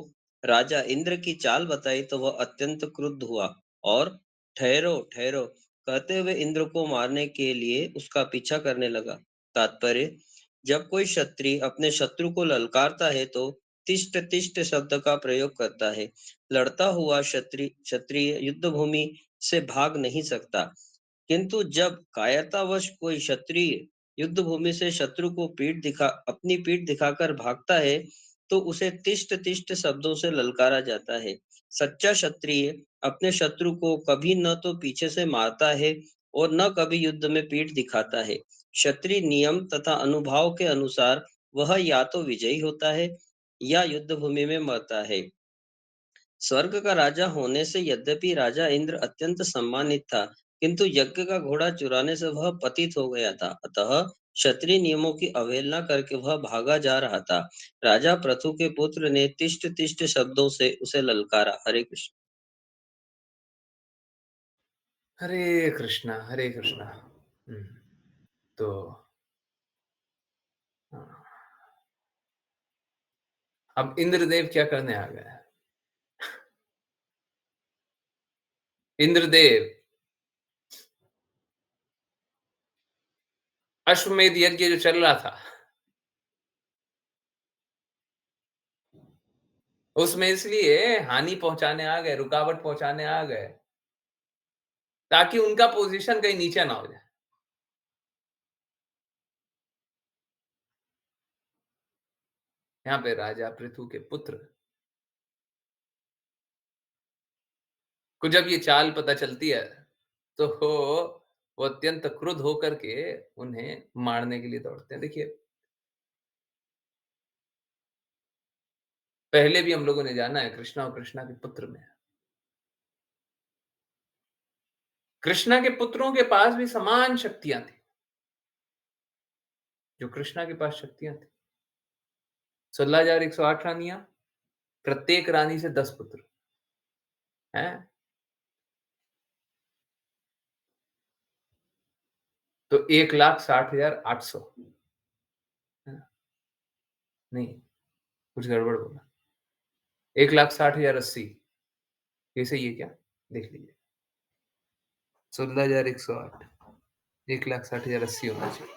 राजा इंद्र की चाल बताई तो वह अत्यंत क्रुद्ध हुआ और ठहरो ठहरो कहते हुए इंद्र को मारने के लिए उसका पीछा करने लगा। तात्पर्य: जब कोई क्षत्रिय अपने शत्रु को ललकारता है तो तिष्ठ तिष्ठ शब्द का प्रयोग करता है। लड़ता हुआ क्षत्रिय युद्ध भूमि से भाग नहीं सकता, किंतु जब कायरतावश कोई क्षत्रिय युद्ध भूमि से शत्रु को अपनी पीठ दिखाकर भागता है तो उसे तिष्ठ तिष्ठ शब्दों से ललकारा जाता है। सच्चा क्षत्रिय अपने शत्रु को कभी न तो पीछे से मारता है और न कभी युद्ध में पीठ दिखाता है। क्षत्रिय नियम तथा अनुभाव के अनुसार वह या तो विजयी होता है या युद्ध भूमि में मरता है। स्वर्ग का राजा होने से यद्यपि राजा इंद्र अत्यंत सम्मानित था, किंतु यज्ञ का घोड़ा चुराने से वह पतित हो गया था। अतः क्षत्रिय नियमों की अवहेलना करके वह भागा जा रहा था। राजा पृथु के पुत्र ने तिष्ठ तिष्ठ शब्दों से उसे ललकारा। हरे कृष्ण। हरे कृष्णा, हरे कृष्णा। तो अब इंद्रदेव क्या करने आ गए? इंद्रदेव अश्वमेध यज्ञ जो चल रहा था उसमें इसलिए हानि पहुंचाने आ गए, रुकावट पहुंचाने आ गए ताकि उनका पोजीशन कहीं नीचे ना हो जाए। यहाँ पे राजा पृथु के पुत्र को जब ये चाल पता चलती है तो वो अत्यंत क्रुद्ध होकर के उन्हें मारने के लिए दौड़ते हैं। देखिए, पहले भी हम लोगों ने जाना है कृष्णा और कृष्णा के पुत्र में, कृष्णा के पुत्रों के पास भी समान शक्तियां थी जो कृष्णा के पास शक्तियां थी। 16,108 रानियां, प्रत्येक रानी से 10 पुत्र हैं। तो 1,60,800 नहीं, कुछ गड़बड़ बोला। 1,60,080 ये सही है क्या? देख लीजिए। 16,108, 1,60,080 होना चाहिए।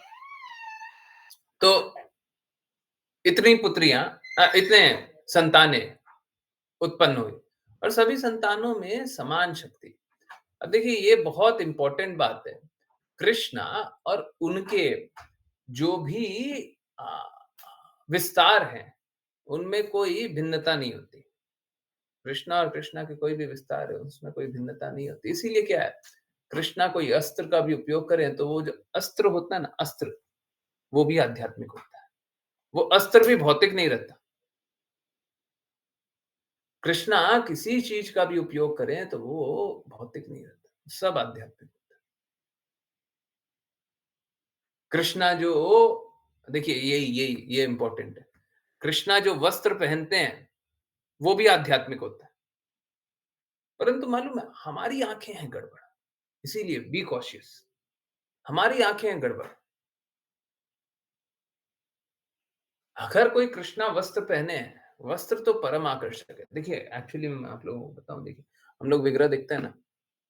तो इतनी पुत्रियां, इतने संतानें उत्पन्न हुई और सभी संतानों में समान शक्ति। अब देखिए, ये बहुत इंपॉर्टेंट बात है। कृष्णा और उनके जो भी आ, विस्तार हैं उनमें कोई भिन्नता नहीं होती। कृष्णा और कृष्णा के कोई भी विस्तार है उसमें कोई भिन्नता नहीं होती। इसीलिए क्या है, कृष्णा कोई अस्त्र का भी उपयोग करें तो वो जो अस्त्र होता है ना, अस्त्र, वो भी आध्यात्मिक होता है। वो अस्त्र भी भौतिक नहीं रहता। कृष्णा किसी चीज का भी उपयोग करें तो वो भौतिक नहीं रहता, सब आध्यात्मिक होता है। कृष्णा जो, देखिए ये इंपॉर्टेंट है, कृष्णा जो वस्त्र पहनते हैं वो भी आध्यात्मिक होता है। परंतु मालूम है, हमारी आंखें हैं गड़बड़, इसीलिए बी कॉशियस। हमारी आंखें हैं गड़बड़। अगर कोई कृष्णा वस्त्र पहने, वस्त्र तो परम आकर्षक है। देखिए, एक्चुअली मैं आप लोगों को बताऊं, देखिए हम लोग विग्रह देखते हैं ना,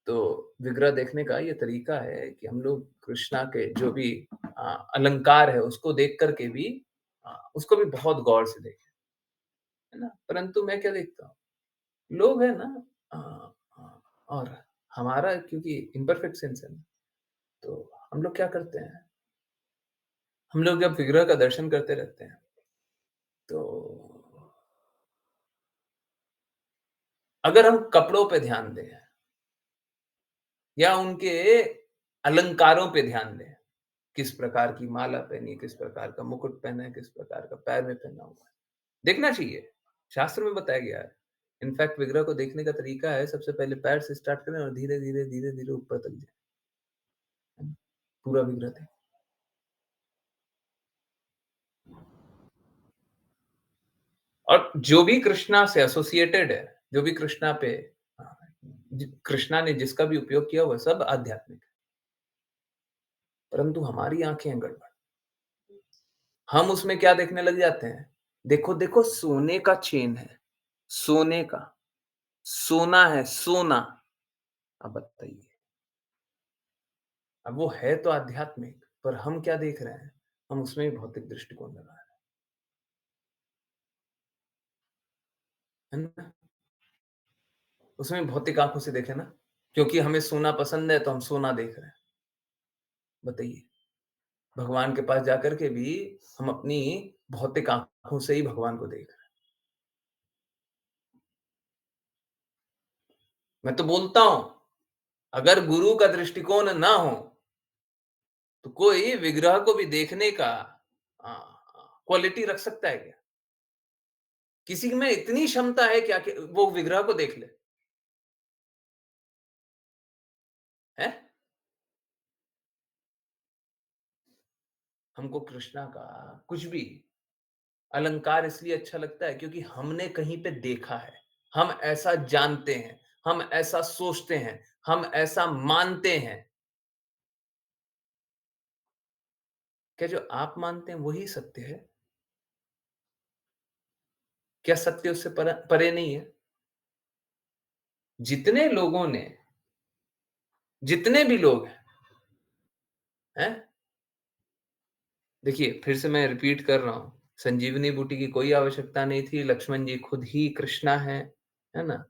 तो विग्रह देखने का ये तरीका है कि हम लोग कृष्णा के जो भी अलंकार है उसको देख करके भी उसको भी बहुत गौर से देखें, है ना। परंतु मैं क्या देखता हूँ, लोग है ना, आ, आ, और हमारा क्योंकि इम्परफेक्ट सेंस है ना, तो हम लोग क्या करते हैं, हम लोग जब विग्रह का दर्शन करते रहते हैं तो अगर हम कपड़ों पे ध्यान दें या उनके अलंकारों पे ध्यान दें, किस प्रकार की माला पहनी है, किस प्रकार का मुकुट पहना है, किस प्रकार का पैर में पहना हुआ है, देखना चाहिए। शास्त्र में बताया गया है। इनफैक्ट विग्रह को देखने का तरीका है, सबसे पहले पैर से स्टार्ट करें और धीरे धीरे धीरे धीरे ऊपर तक जाए, पूरा विग्रह देखें। और जो भी कृष्णा से एसोसिएटेड है, जो भी कृष्णा पे कृष्णा ने जिसका भी उपयोग किया हुआ सब आध्यात्मिक है, परंतु हमारी आंखें हैं गड़बड़। हम उसमें क्या देखने लग जाते हैं, देखो देखो सोने का चेन है, सोने का, सोना है, सोना। अब बताइए, अब वो है तो आध्यात्मिक, पर हम क्या देख रहे हैं, हम उसमें भी भौतिक दृष्टिकोण लगा रहे हैं, है ना? उसमें भौतिक आंखों से देखे ना, क्योंकि हमें सोना पसंद है तो हम सोना देख रहे हैं। बताइए, भगवान के पास जाकर के भी हम अपनी भौतिक आंखों से ही भगवान को देख रहे हैं। मैं तो बोलता हूं, अगर गुरु का दृष्टिकोण ना हो तो कोई विग्रह को भी देखने का क्वालिटी रख सकता है क्या? किसी में इतनी क्षमता है क्या कि वो विग्रह को देख ले? है? हमको कृष्णा का कुछ भी अलंकार इसलिए अच्छा लगता है क्योंकि हमने कहीं पे देखा है, हम ऐसा जानते हैं, हम ऐसा सोचते हैं, हम ऐसा मानते हैं। क्या जो आप मानते हैं वही सत्य है? क्या सत्य उससे परे नहीं है? जितने लोगों ने, जितने भी लोग हैं, देखिए फिर से मैं रिपीट कर रहा हूं, संजीवनी बूटी की कोई आवश्यकता नहीं थी, लक्ष्मण जी खुद ही कृष्णा है ना?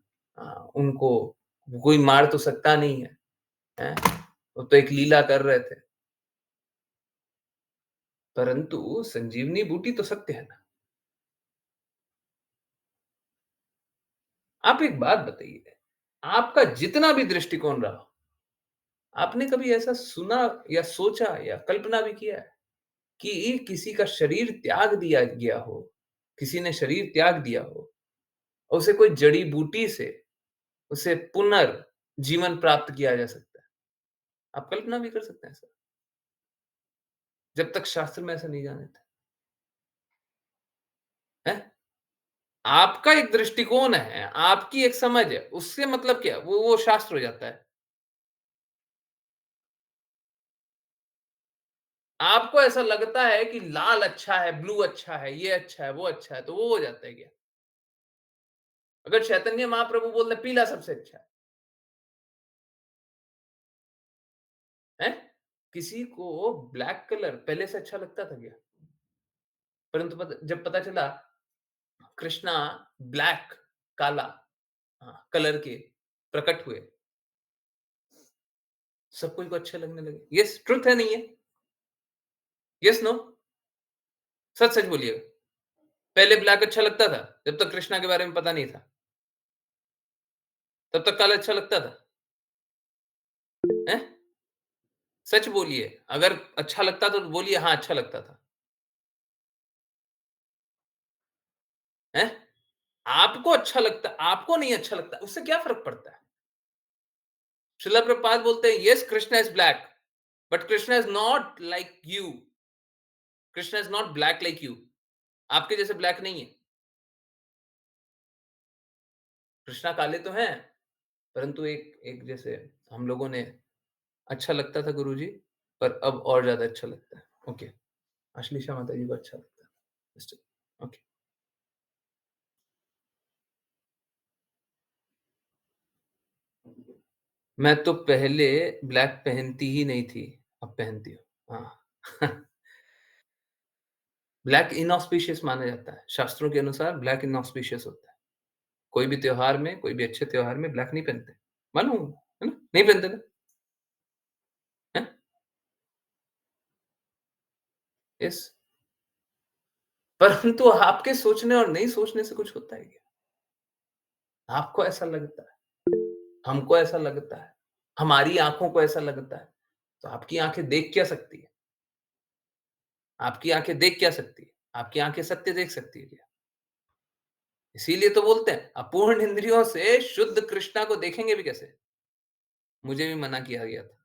उनको कोई मार तो सकता नहीं है? वो तो एक लीला कर रहे थे, परंतु संजीवनी बूटी तो सत्य है ना। आप एक बात बताइए, आपका जितना भी दृष्टिकोण रहा, आपने कभी ऐसा सुना या सोचा या कल्पना भी किया है कि किसी का शरीर त्याग दिया गया हो, किसी ने शरीर त्याग दिया हो और उसे कोई जड़ी बूटी से उसे पुनर्जीवन प्राप्त किया जा सकता है? आप कल्पना भी कर सकते हैं सर, जब तक शास्त्र में ऐसा नहीं जाने थे, है? आपका एक दृष्टिकोण है, आपकी एक समझ है, उससे मतलब क्या, वो शास्त्र हो जाता है। आपको ऐसा लगता है कि लाल अच्छा है, ब्लू अच्छा है, ये अच्छा है, वो अच्छा है, तो वो हो जाता है क्या? अगर चैतन्य महाप्रभु बोल रहे पीला सबसे अच्छा है? किसी को ब्लैक कलर पहले से अच्छा लगता था क्या? परंतु जब पता चला कृष्णा ब्लैक, काला कलर के प्रकट हुए, सब कोई को अच्छे लगने लगे। यस, ट्रुथ है नहीं है? Yes no? सच सच बोलिएगा। पहले ब्लैक अच्छा लगता था जब तक कृष्णा के बारे में पता नहीं था, तब तक काला अच्छा लगता था, है? सच बोलिए, अगर अच्छा लगता तो बोलिए हाँ अच्छा लगता था, है? आपको अच्छा लगता, आपको नहीं अच्छा लगता, उससे क्या फर्क पड़ता है? श्रील प्रभुपाद बोलते हैं yes Krishna is black, but Krishna is not like you, Krishna is not black like you, आपके जैसे ब्लैक नहीं है। कृष्णा काले तो हैं, परंतु एक एक जैसे हम लोगों ने अच्छा लगता था गुरुजी, पर अब और ज्यादा अच्छा लगता है। ओके, अश्लीषा माता जी को अच्छा लगता है। ओके, मैं तो पहले ब्लैक पहनती ही नहीं थी, अब पहनती हूँ। हाँ ब्लैक इनऑस्पिशियस माना जाता है, शास्त्रों के अनुसार ब्लैक इनऑस्पिशियस होता है। कोई भी त्योहार में, कोई भी अच्छे त्योहार में ब्लैक नहीं पहनते, मालूम है ना? नहीं पहनते ना, है? यस, परंतु आपके सोचने और नहीं सोचने से कुछ होता है क्या? आपको ऐसा लगता है, हमको ऐसा लगता है, हमारी आंखों को ऐसा लगता है, तो आपकी आँखें देख क्या सकती है? आपकी आँखें देख क्या सकती है? आपकी आँखें सत्य देख सकती है क्या? इसीलिए तो बोलते हैं, अपूर्ण इंद्रियों से शुद्ध कृष्णा को देखेंगे भी कैसे? मुझे भी मना किया गया था।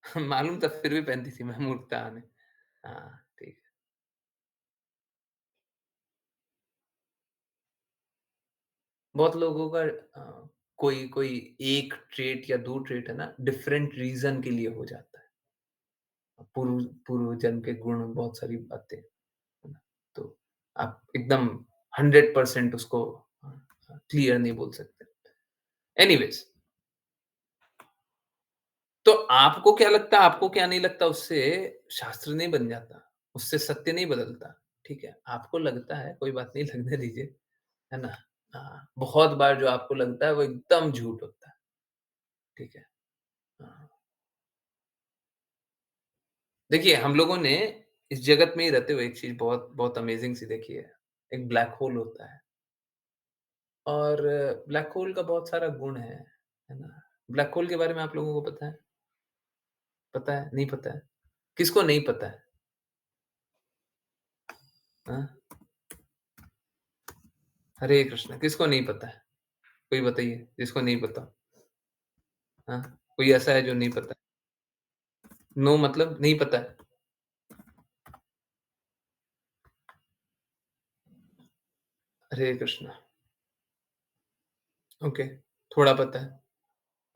हाँ, मालूम था फिर भी पहनती थी मैं मूर्खता ने। हाँ, ठीक है। बहुत लोगों का कोई कोई 1 ट्रेट या 2 ट्रेट है ना, डिफरेंट रीज़न के लिए हो जाता है। पूर्व पूर्व जन्म के गुण बहुत सारी बातें, है ना? तो आप एकदम 100% उसको क्लियर नहीं बोल सकते। एनीवेज़, तो आपको क्या लगता है, आपको क्या नहीं लगता उससे शास्त्र नहीं बन जाता, उससे सत्य नहीं बदलता, ठीक है? आपको लगता है, कोई बात नहीं लगने दीजिए, है ना? बहुत बार जो आपको लगता है वो एकदम झूठ होता है, ठीक है? हाँ। देखिए, हम लोगों ने इस जगत में ही रहते हुए एक चीज़ बहुत बहुत अमेज़िंग सी देखी है, एक ब्लैक होल होता है और ब्लैक होल का बहुत सारा गुण है ना? ब्लैक होल के बारे में आप लोगों को पता है? पता है? नहीं पता है? किसको नहीं पता है? हाँ? हरे कृष्ण, किसको नहीं पता है? कोई बताइए, जिसको नहीं पता? हाँ? कोई ऐसा है जो नहीं पता है? नो मतलब नहीं पता है? हरे कृष्ण, ओके, थोड़ा पता है।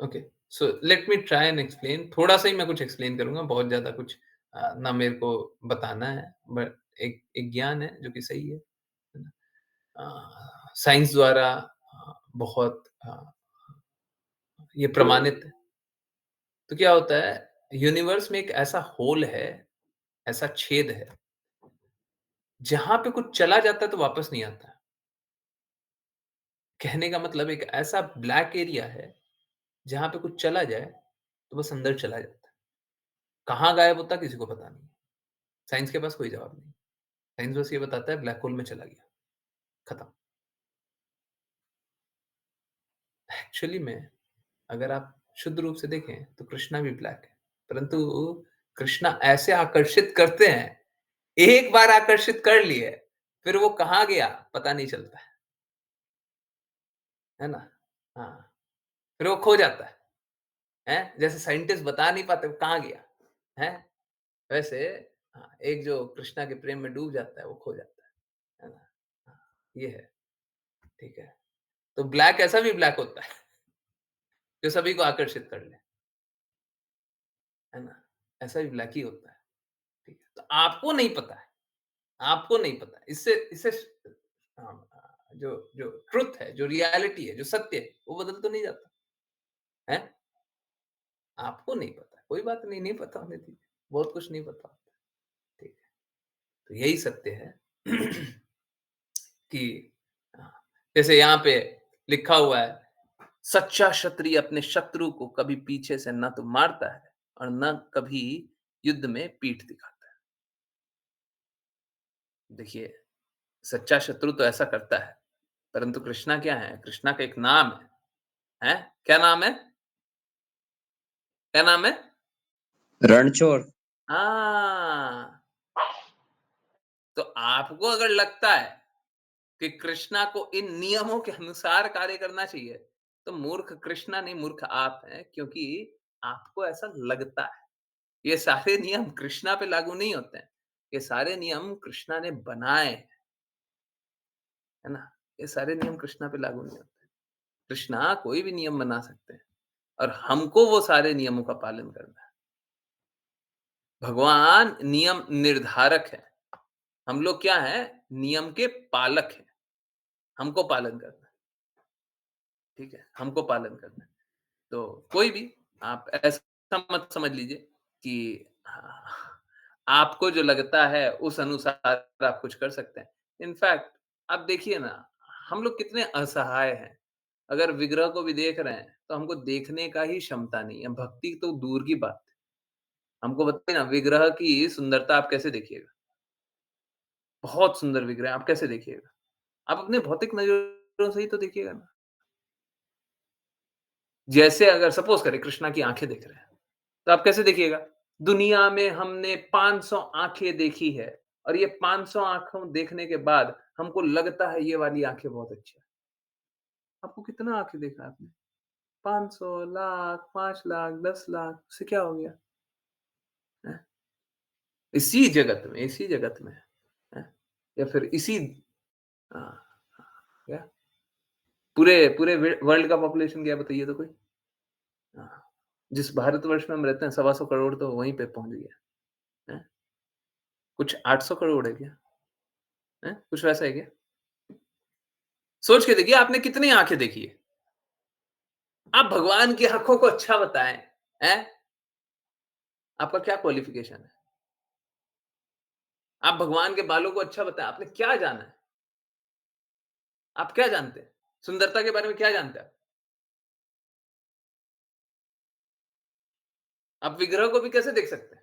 Okay, so let me try and explain, थोड़ा-सा ही मैं कुछ एक्सप्लेन करूँगा, बहुत ज़्यादा कुछ ना मेरे को बताना है, बट एक एक ज्ञान है जो कि सही है ना? साइंस द्वारा बहुत ये प्रमाणित है। तो क्या होता है, यूनिवर्स में एक ऐसा होल है, ऐसा छेद है, जहाँ पे कुछ चला जाता है तो वापस नहीं आता। कहने का मतलब एक ऐसा ब्लैक एरिया है, जहाँ पे कुछ चला जाए, तो बस अंदर चला जाता है। कहाँ गायब होता है किसी को पता नहीं। साइंस के पास कोई जवाब नहीं। साइंस बस ये बताता है ब्लैक होल में चला गया, खत्म। एक्चुअली में अगर आप शुद्ध रूप से देखें तो कृष्णा भी ब्लैक है, परंतु कृष्णा ऐसे आकर्षित करते हैं, एक बार आकर्षित कर लिए, फिर वो कहाँ गया पता नहीं चलता है ना? हाँ, फिर वो खो जाता है? जैसे साइंटिस्ट बता नहीं पाते वो कहाँ गया, हैं? वैसे एक जो कृष्णा के प्रेम में डूब जाता है, वो खो जाता है ना? हाँ, ये है, ठीक है। तो ब्लैक ऐसा भी ब्लैक होता है, जो सभी को आकर्षित कर ले, है ना? ऐसा भी ब्लैक ही होता है, ठीक है। तो आपको नहीं पता है, आपको नहीं पता है। इससे इससे जो जो ट्रुथ है, जो रियलिटी है, जो सत्य है, वो बदल तो नहीं जाता, है? आपको नहीं पता, कोई बात नहीं, नहीं पता होने दीजिए, बहुत कुछ नहीं पता होता, ठीक है। तो यही सत्य है कि जैसे यहाँ पे लिखा हुआ है, सच्चा क्षत्रिय अपने शत्रु को कभी पीछे से न तो मारता है और न कभी युद्ध में पीठ दिखाता है। देखिए, सच्चा शत्रु तो ऐसा करता है, परंतु कृष्णा क्या है? कृष्णा का एक नाम है? क्या नाम है? क्या नाम है? रणछोड़। हाँ, तो आपको अगर लगता है कि कृष्णा को इन नियमों के अनुसार कार्य करना चाहिए, तो मूर्ख कृष्णा नहीं, मूर्ख आप हैं, क्योंकि आपको ऐसा लगता है। ये सारे नियम कृष्णा पे लागू नहीं होते हैं। ये सारे नियम कृष्णा ने बनाए हैं, है ना? ये सारे नियम कृष्णा पे लागू नहीं होते। कृष्णा कोई भी नियम बना सकते हैं और हमको वो सारे नियमों का पालन करना है। भगवान नियम निर्धारक है। हम लोग क्या हैं? नियम के पालक हैं। हमको पालन करना है, ठीक है? हमको पालन करना है। तो कोई भी आप ऐसा मत समझ लीजिए कि आपको जो लगता है उस अनुसार आप कुछ कर सकते हैं। इनफैक्ट आप देखिए ना, हम लोग कितने असहाय हैं। अगर विग्रह को भी देख रहे हैं, तो हमको देखने का ही क्षमता नहीं है। भक्ति तो दूर की बात है। हमको बताइए ना, विग्रह की सुंदरता आप कैसे देखिएगा? बहुत सुंदर विग्रह है, आप कैसे देखिएगा? आप अपने भौतिक नज़रों से ही तो देखिएगा ना। जैसे अगर सपोज करें कृष्णा की आंखें देख रहे हैं, तो आप कैसे देखिएगा? दुनिया में हमने 500 आंखें देखी है और ये 500 आंखों देखने के बाद हमको लगता है ये वाली आंखें बहुत अच्छी है। आपको कितना आंखें देखा आपने? 500, लाख, 5 लाख, 10 लाख, उससे क्या हो गया? हैं? इसी जगत में, हैं? या फिर इसी हाँ, क्या? पूरे पूरे वर्ल्ड का पॉपुलेशन क्या है बताइए तो कोई? हाँ, जिस भारतवर्ष में हम रहते हैं 125 करोड़ तो वहीं पे पहुँच गया, हैं? कुछ 800 करोड़ है क्या? हैं? कुछ वैसा है क्या? सोच के देखिए आपने कितनी आंखें देखी है? आप भगवान की आंखों को अच्छा बताएं, हैं? आपका क्या क्वालिफिकेशन है? आप भगवान के बालों को अच्छा बताएं, आपने क्या जाना है? आप क्या जानते हैं? सुंदरता के बारे में क्या जानते हैं आप? आप विग्रह को भी कैसे देख सकते हैं?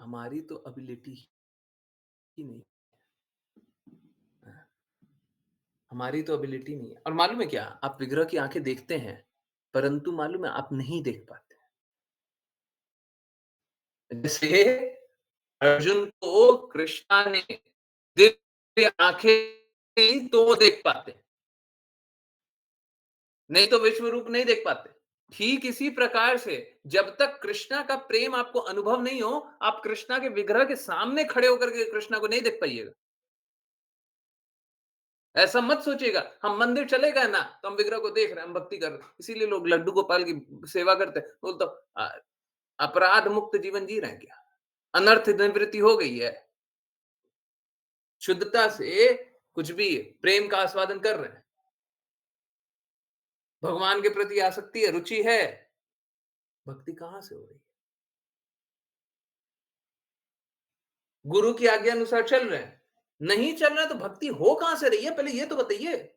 हमारी तो एबिलिटी ही नहीं है। हमारी तो एबिलिटी नहीं है और मालूम है क्या? आप विग्रह की आंखें देखते हैं, परंतु मालूम है आप नहीं देख पाते। जैसे अर्जुन को कृष्णा ने दिव्य आंखें दी तो वो देख पाते, नहीं तो विश्व रूप नहीं देख पाते। ठीक इसी प्रकार से जब तक कृष्णा का प्रेम आपको अनुभव नहीं हो, आप कृष्णा के विग्रह के सामने खड़े होकर के कृष्णा को नहीं देख पाइएगा। ऐसा मत सोचिएगा, हम मंदिर चले गए ना, तो हम विग्रह को देख रहे हैं, हम भक्ति कर रहे हैं। इसीलिए लोग लड्डू गोपाल की सेवा करते हैं। बोल तो अपराध मुक्त जीवन जी रहे हैं क्या? अनर्थ निवृत्ति हो गई है। शुद्धता से कुछ भी प्रेम का आस्वादन कर रहे हैं। भगवान के प्रति आसक्ति है, रुचि है। भक्ति कहां से हो रही है? गुरु की आज्ञा अनुसार चल रहे हैं। नहीं चल रहा है तो भक्ति हो कहां से रही है? पहले ये तो बताइए।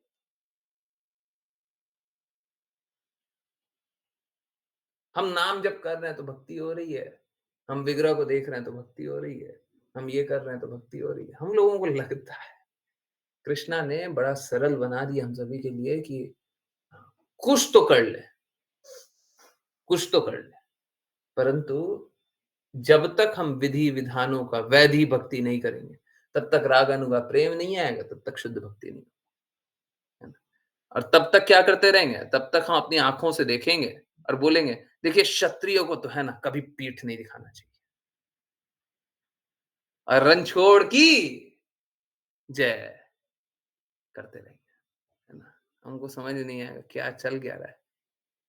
हम नाम जप कर रहे हैं तो भक्ति हो रही है। हम विग्रह को देख रहे हैं तो भक्ति हो रही है। हम ये कर रहे हैं तो भक्ति हो रही है। हम लोगों को लगता है कृष्णा ने बड़ा सरल बना दिया हम सभी के लिए कि कुछ तो कर ले, कुछ तो कर ले। परंतु जब तक हम विधि विधानों का वैधि भक्ति नहीं करेंगे, तब तक राग अनुगा प्रेम नहीं आएगा, तब तक शुद्ध भक्ति नहीं, है ना? और तब तक क्या करते रहेंगे? तब तक हम अपनी आंखों से देखेंगे और बोलेंगे, देखिए क्षत्रियो को तो है ना कभी पीठ नहीं दिखाना चाहिए। और रणछोड़ की जय करते रहेंगे, है ना? हमको समझ नहीं आएगा क्या चल क्या रहा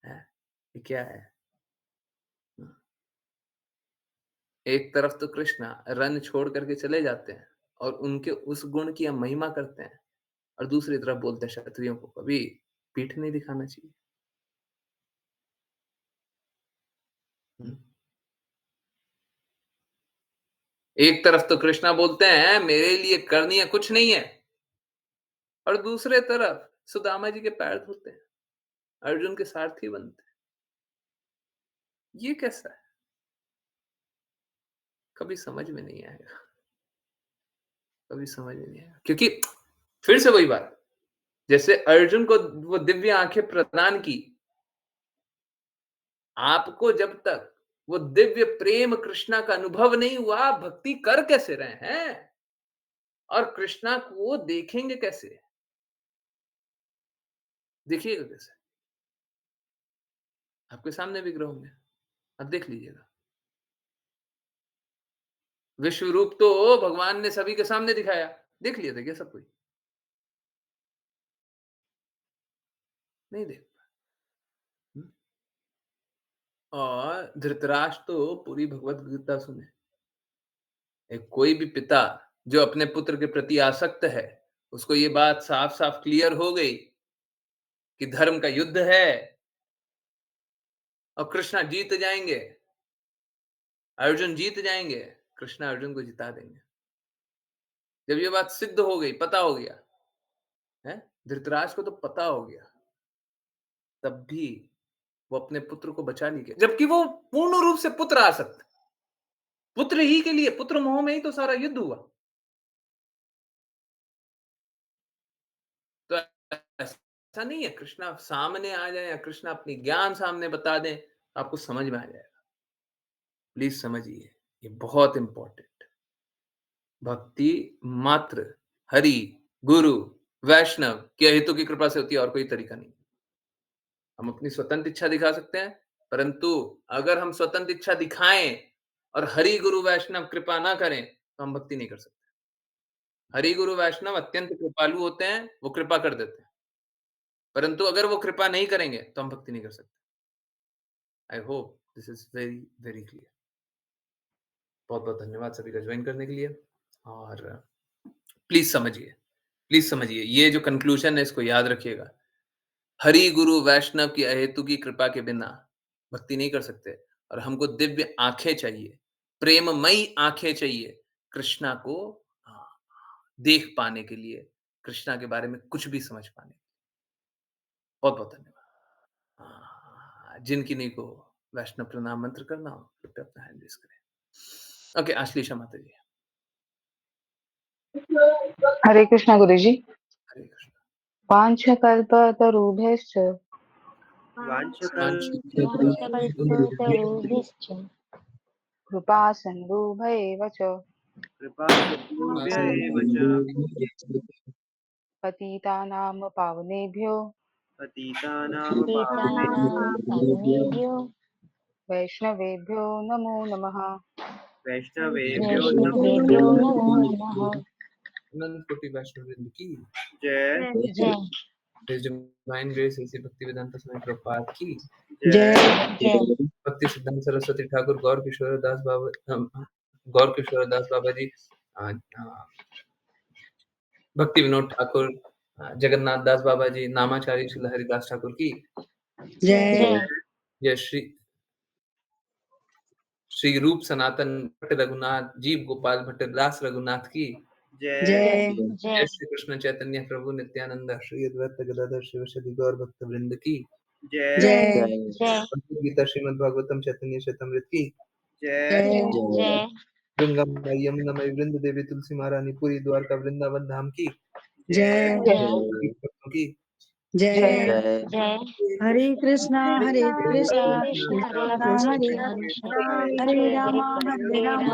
है? ये क्या है? एक तरफ तो कृष्णा रन छोड़ करके चले जाते हैं और उनके उस गुण की हम महिमा करते हैं और दूसरी तरफ बोलते हैं क्षत्रियों को कभी पीठ नहीं दिखाना चाहिए। हम्म। एक तरफ तो कृष्णा बोलते हैं मेरे लिए करनी है कुछ नहीं है और दूसरे तरफ सुदामा जी के पैर धोते हैं, अर्जुन के सारथी बनते हैं। ये कैसा है? कभी समझ में नहीं आएगा, कभी समझ में नहीं आएगा। क्योंकि फिर से वही बात, जैसे अर्जुन को वो दिव्य आंखें प्रदान की, आपको जब तक वो दिव्य प्रेम कृष्णा का अनुभव नहीं हुआ, आप भक्ति कर कैसे रहे हैं? और कृष्णा को देखेंगे कैसे? देखिएगा कैसे? आपके सामने विग्रह होंगे, आप देख लीजिएगा। विश्व रूप तो भगवान ने सभी के सामने दिखाया, देख लिया था क्या सब कोई? नहीं देख पाए। और धृतराष्ट्र तो पूरी भगवत गीता सुने। एक कोई भी पिता जो अपने पुत्र के प्रति आसक्त है, उसको ये बात साफ-साफ क्लियर हो गई कि धर्म का युद्ध है और कृष्णा जीत जाएंगे, अर्जुन जीत जाएंगे, कृष्णा अर्जुन को जिता देंगे। जब ये बात सिद्ध हो गई, पता हो गया, है? धृतराष्ट्र को तो पता हो गया, तब भी वो अपने पुत्र को बचा नहीं गया, जबकि वो पूर्ण रूप से पुत्र आसक्त, पुत्र ही के लिए, पुत्र मोह में ही तो सारा युद्ध हुआ। ऐसा नहीं है कृष्णा सामने आ जाए या कृष्णा अपनी ज्ञान सामने बता दें, आपको समझ में आ जाएगा। प्लीज़ समझिए, ये बहुत इम्पोर्टेंट भक्ति मात्र हरि, गुरु, वैष्णव के हेतु की कृपा से होती है और कोई तरीका नहीं। हम अपनी स्वतंत्र इच्छा दिखा सकते हैं, परंतु अगर हम स्वतंत्र इच्छा दिखाएँ और हरि, गुरु, वैष्णव कृपा ना करें, तो हम भक्ति नहीं कर सकते। हरि, गुरु, वैष्णव अत्यंत कृपालु होते हैं, वो कृपा कर देते हैं। परंतु अगर वो कृपा नहीं करेंगे, तो हम भक्ति नहीं कर सकते। I hope this is very, very clear. बहुत-बहुत धन्यवाद सभी का जॉइन करने के लिए और प्लीज़ समझिए, ये जो कन्क्लूज़न है इसको याद रखिएगा। हरि, गुरु, वैष्णव की अहेतु की कृपा के बिना भक्ति नहीं कर सकते और हमको दिव्य आँखें चाहिए, प्रेममयी आँखें चाहिए, कृष्णा को देख पाने के लिए, कृष्णा के बारे में कुछ भी समझ पाने। बहुत-बहुत धन्यवाद। जिन किन्हीं को वैष्णव प्रणाम मंत्र करना हो, कृपया अपना हैंड रेज़ करें। ओके, आश्लेषा माता जी। हरे कृष्णा गुरुजी। हरे कृष्ण। वाञ्छकल्पतरुभ्यश्च वाञ्छकल्पतरुभ्यश्च कृपा सिन्धुभ्येव च पतितानां पावनेभ्यो पतितानां पावनेभ्यो वैष्णवेभ्यो नमो नमः। वैष्णवेभ्यो नमो नमः। अनंत कोटि वैष्णव वृंद की जय His Divine Grace ऐसी भक्तिवेदांत स्वामी प्रभुपाद की जय भक्ति सिद्धांत सरस्वती ठाकुर गौर किशोर दास बाबा जी भक्ति विनोद ठाकुर जगन्नाथ दास बाबा जी नामाचार्य श्री हरिदास ठाकुर की जय जय श्री रूप सनातन भट्ट रघुनाथ जीव गोपाल भट्ट दास रघुनाथ की जय जय श्री कृष्ण चैतन्य प्रभु नित्यानंद श्री अद्वैत गदाधर शिवसदि गौर भक्त वृंद की जय भगवद गीता श्रीमद् भागवतम चैतन्य चैतमृत की जय गंगा मैया यमुना मई वृंद देवी तुलसी महारानी पूरी द्वारका वृंदावन धाम की जय भक्तों की जय हरे कृष्णा कृष्णा कृष्णा हरे हरे राम राम राम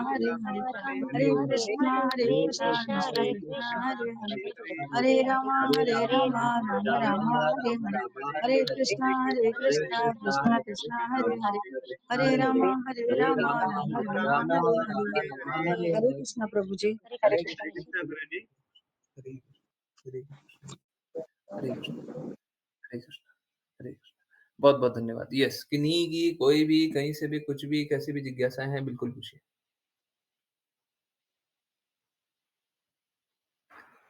हरे हरे हरे कृष्णा कृष्णा कृष्णा हरे हरे हरे राम राम राम हरे हरे हरे कृष्णा कृष्णा कृष्णा हरे हरे हरे राम राम राम हरे हरे हरे कृष्णा प्रभु जी। हरे कृष्णा जी। हरे हरे हरे कृष्ण हरे कृष्ण हरे कृष्ण बहुत बहुत धन्यवाद। यस किन्हीं की कोई भी कहीं से भी कुछ भी कैसी भी जिज्ञासाएं हैं बिल्कुल पूछिए।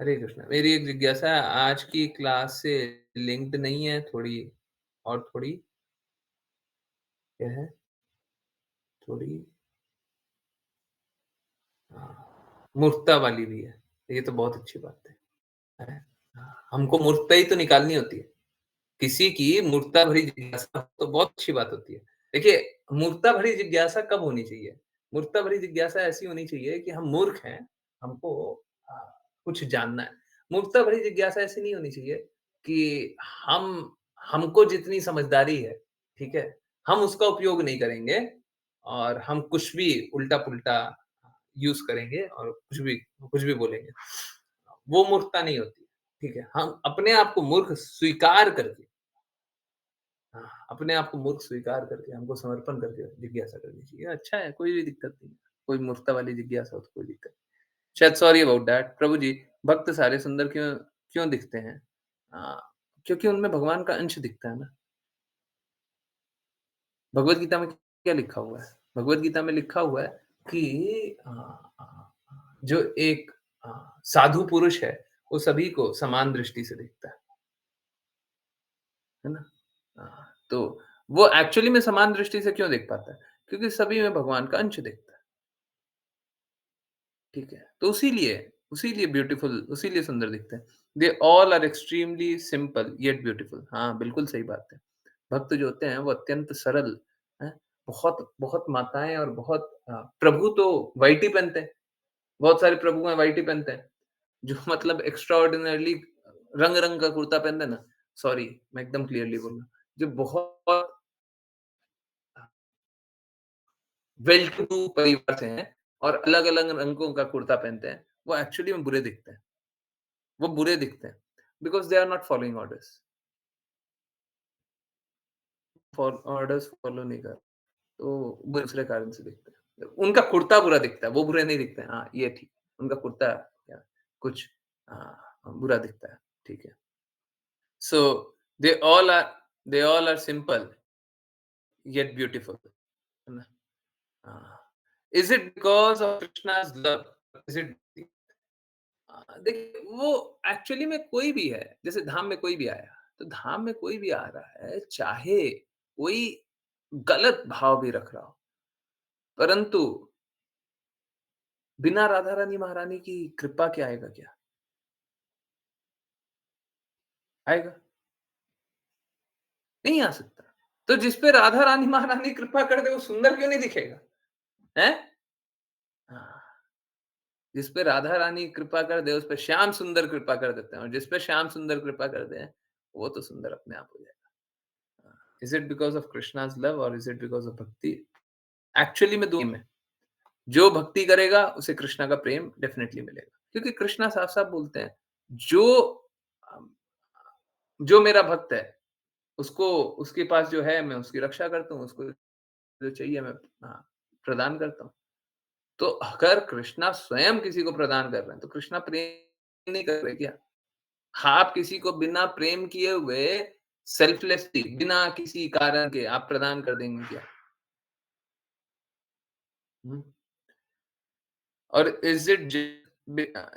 हरे कृष्ण। मेरी एक जिज्ञासा आज की क्लास से लिंक्ड नहीं है, थोड़ी क्या है, थोड़ी मूर्खता वाली भी है। ये तो बहुत अच्छी बात है। हमको मूर्खता ही तो निकालनी होती है। किसी की मूर्खता भरी जिज्ञासा तो बहुत अच्छी बात होती है। देखिए, मूर्खता भरी जिज्ञासा कब होनी चाहिए? मूर्खता भरी जिज्ञासा ऐसी होनी चाहिए कि हम मूर्ख हैं, हमको अ, कुछ जानना है। मूर्खता भरी जिज्ञासा ऐसी नहीं होनी चाहिए कि हमको जितनी समझदारी है, ठीक है? हम उसका उपयोग नहीं करेंगे और हम कुछ भी उल्टा-पुल्टा यूज़ करेंगे और कुछ भी बोलेंगे। वो मूर्खता नहीं होती, ठीक है? हम अपने आप को मूर्ख स्वीकार करके अपने आप को मूर्ख स्वीकार करके, हमको समर्पण करके जिज्ञासा करनी चाहिए। अच्छा है, कोई भी दिक्कत नहीं है। कोई मूर्खता वाली जिज्ञासा हो तो कोई दिक्कत नहीं। शायद सॉरी अबाउट दैट। प्रभु जी, भक्त सारे सुंदर क्यों क्यों दिखते हैं? अ, क्योंकि उनमें भगवान का अंश दिखता है ना। भगवद गीता में क्या लिखा हुआ है? भगवद गीता में लिखा हुआ है कि जो एक साधु पुरुष है, वो सभी को समान दृष्टि से देखता है ना? तो वो एक्चुअली में समान दृष्टि से क्यों देख पाता है? क्योंकि सभी में भगवान का अंश दिखता है, ठीक है? तो उसीलिए ब्यूटीफुल, उसीलिए सुंदर दिखते हैं। They all are extremely simple yet beautiful. हाँ, बिल्कुल सही बात है। भक्त जो होते हैं वो अत्यंत सरल हैं, बहुत बहुत माताएँ और बहुत प्रभु तो व्हाइट ही पहनते हैं। बहुत सारे प्रभु हैं व्हाइट ही पहनते हैं, जो मतलब एक्स्ट्राऑर्डिनरीली रंग-रंग का कुर्ता पहनते हैं ना, सॉरी मैं एकदम क्लियरली बोल रहा हूँ, जो बहुत वेल टू डू परिवार से हैं और अलग-अलग रंगों का कुर्ता पहनते हैं, वो एक्चुअली में बुरे दिखते हैं। वो बुरे दिखते हैं, because they are not following orders. Orders follow नहीं कर, तो वो दूसरे कारण से दिखते हैं। उनका कुर्ता बुरा दिखता है, वो बुरे नहीं दिखते हैं। हाँ, ये ठीक। उनका कुर्ता या कुछ बुरा दिखता है, ठीक है। So they all are they all are simple yet beautiful, है ना? Is it because of Krishna's love? Is it देखिए वो एक्चुअली में कोई भी है, जैसे धाम में कोई भी आया, तो धाम में कोई भी आ रहा है, चाहे कोई गलत भाव भी रख रहा हो, परंतु बिना राधा रानी महारानी की कृपा के आएगा क्या? आएगा? नहीं आ सकता। तो जिस पे राधा रानी महारानी कृपा कर दे वो सुंदर क्यों नहीं दिखेगा? हैं? हाँ, जिस पे राधा रानी कृपा कर दे, उस पे श्याम सुंदर कृपा कर देते हैं और जिस पे श्याम सुंदर कृपा कर दे, वो तो सुंदर अपने आप हो जाएगा। Is it because of Krishna's love और is it because of bhakti? Actually में 2 में, जो भक्ति करेगा उसे कृष्णा का प्रेम डेफिनिटली मिलेगा। क्योंकि कृष्णा साफ-साफ बोलते हैं, जो अ, जो मेरा भक्त है, उसको उसके पास जो है मैं उसकी रक्षा करता हूँ, उसको जो चाहिए मैं प्रदान करता हूँ। तो अगर कृष्णा स्वयं किसी को प्रदान कर रहे हैं, तो कृष्णा प्रेम नहीं कर रहे क्या? आप किसी को बिना प्रेम किए हुए सेल्फलेसली बिना किसी कारण के आप प्रदान कर देंगे क्या? हुँ। और is it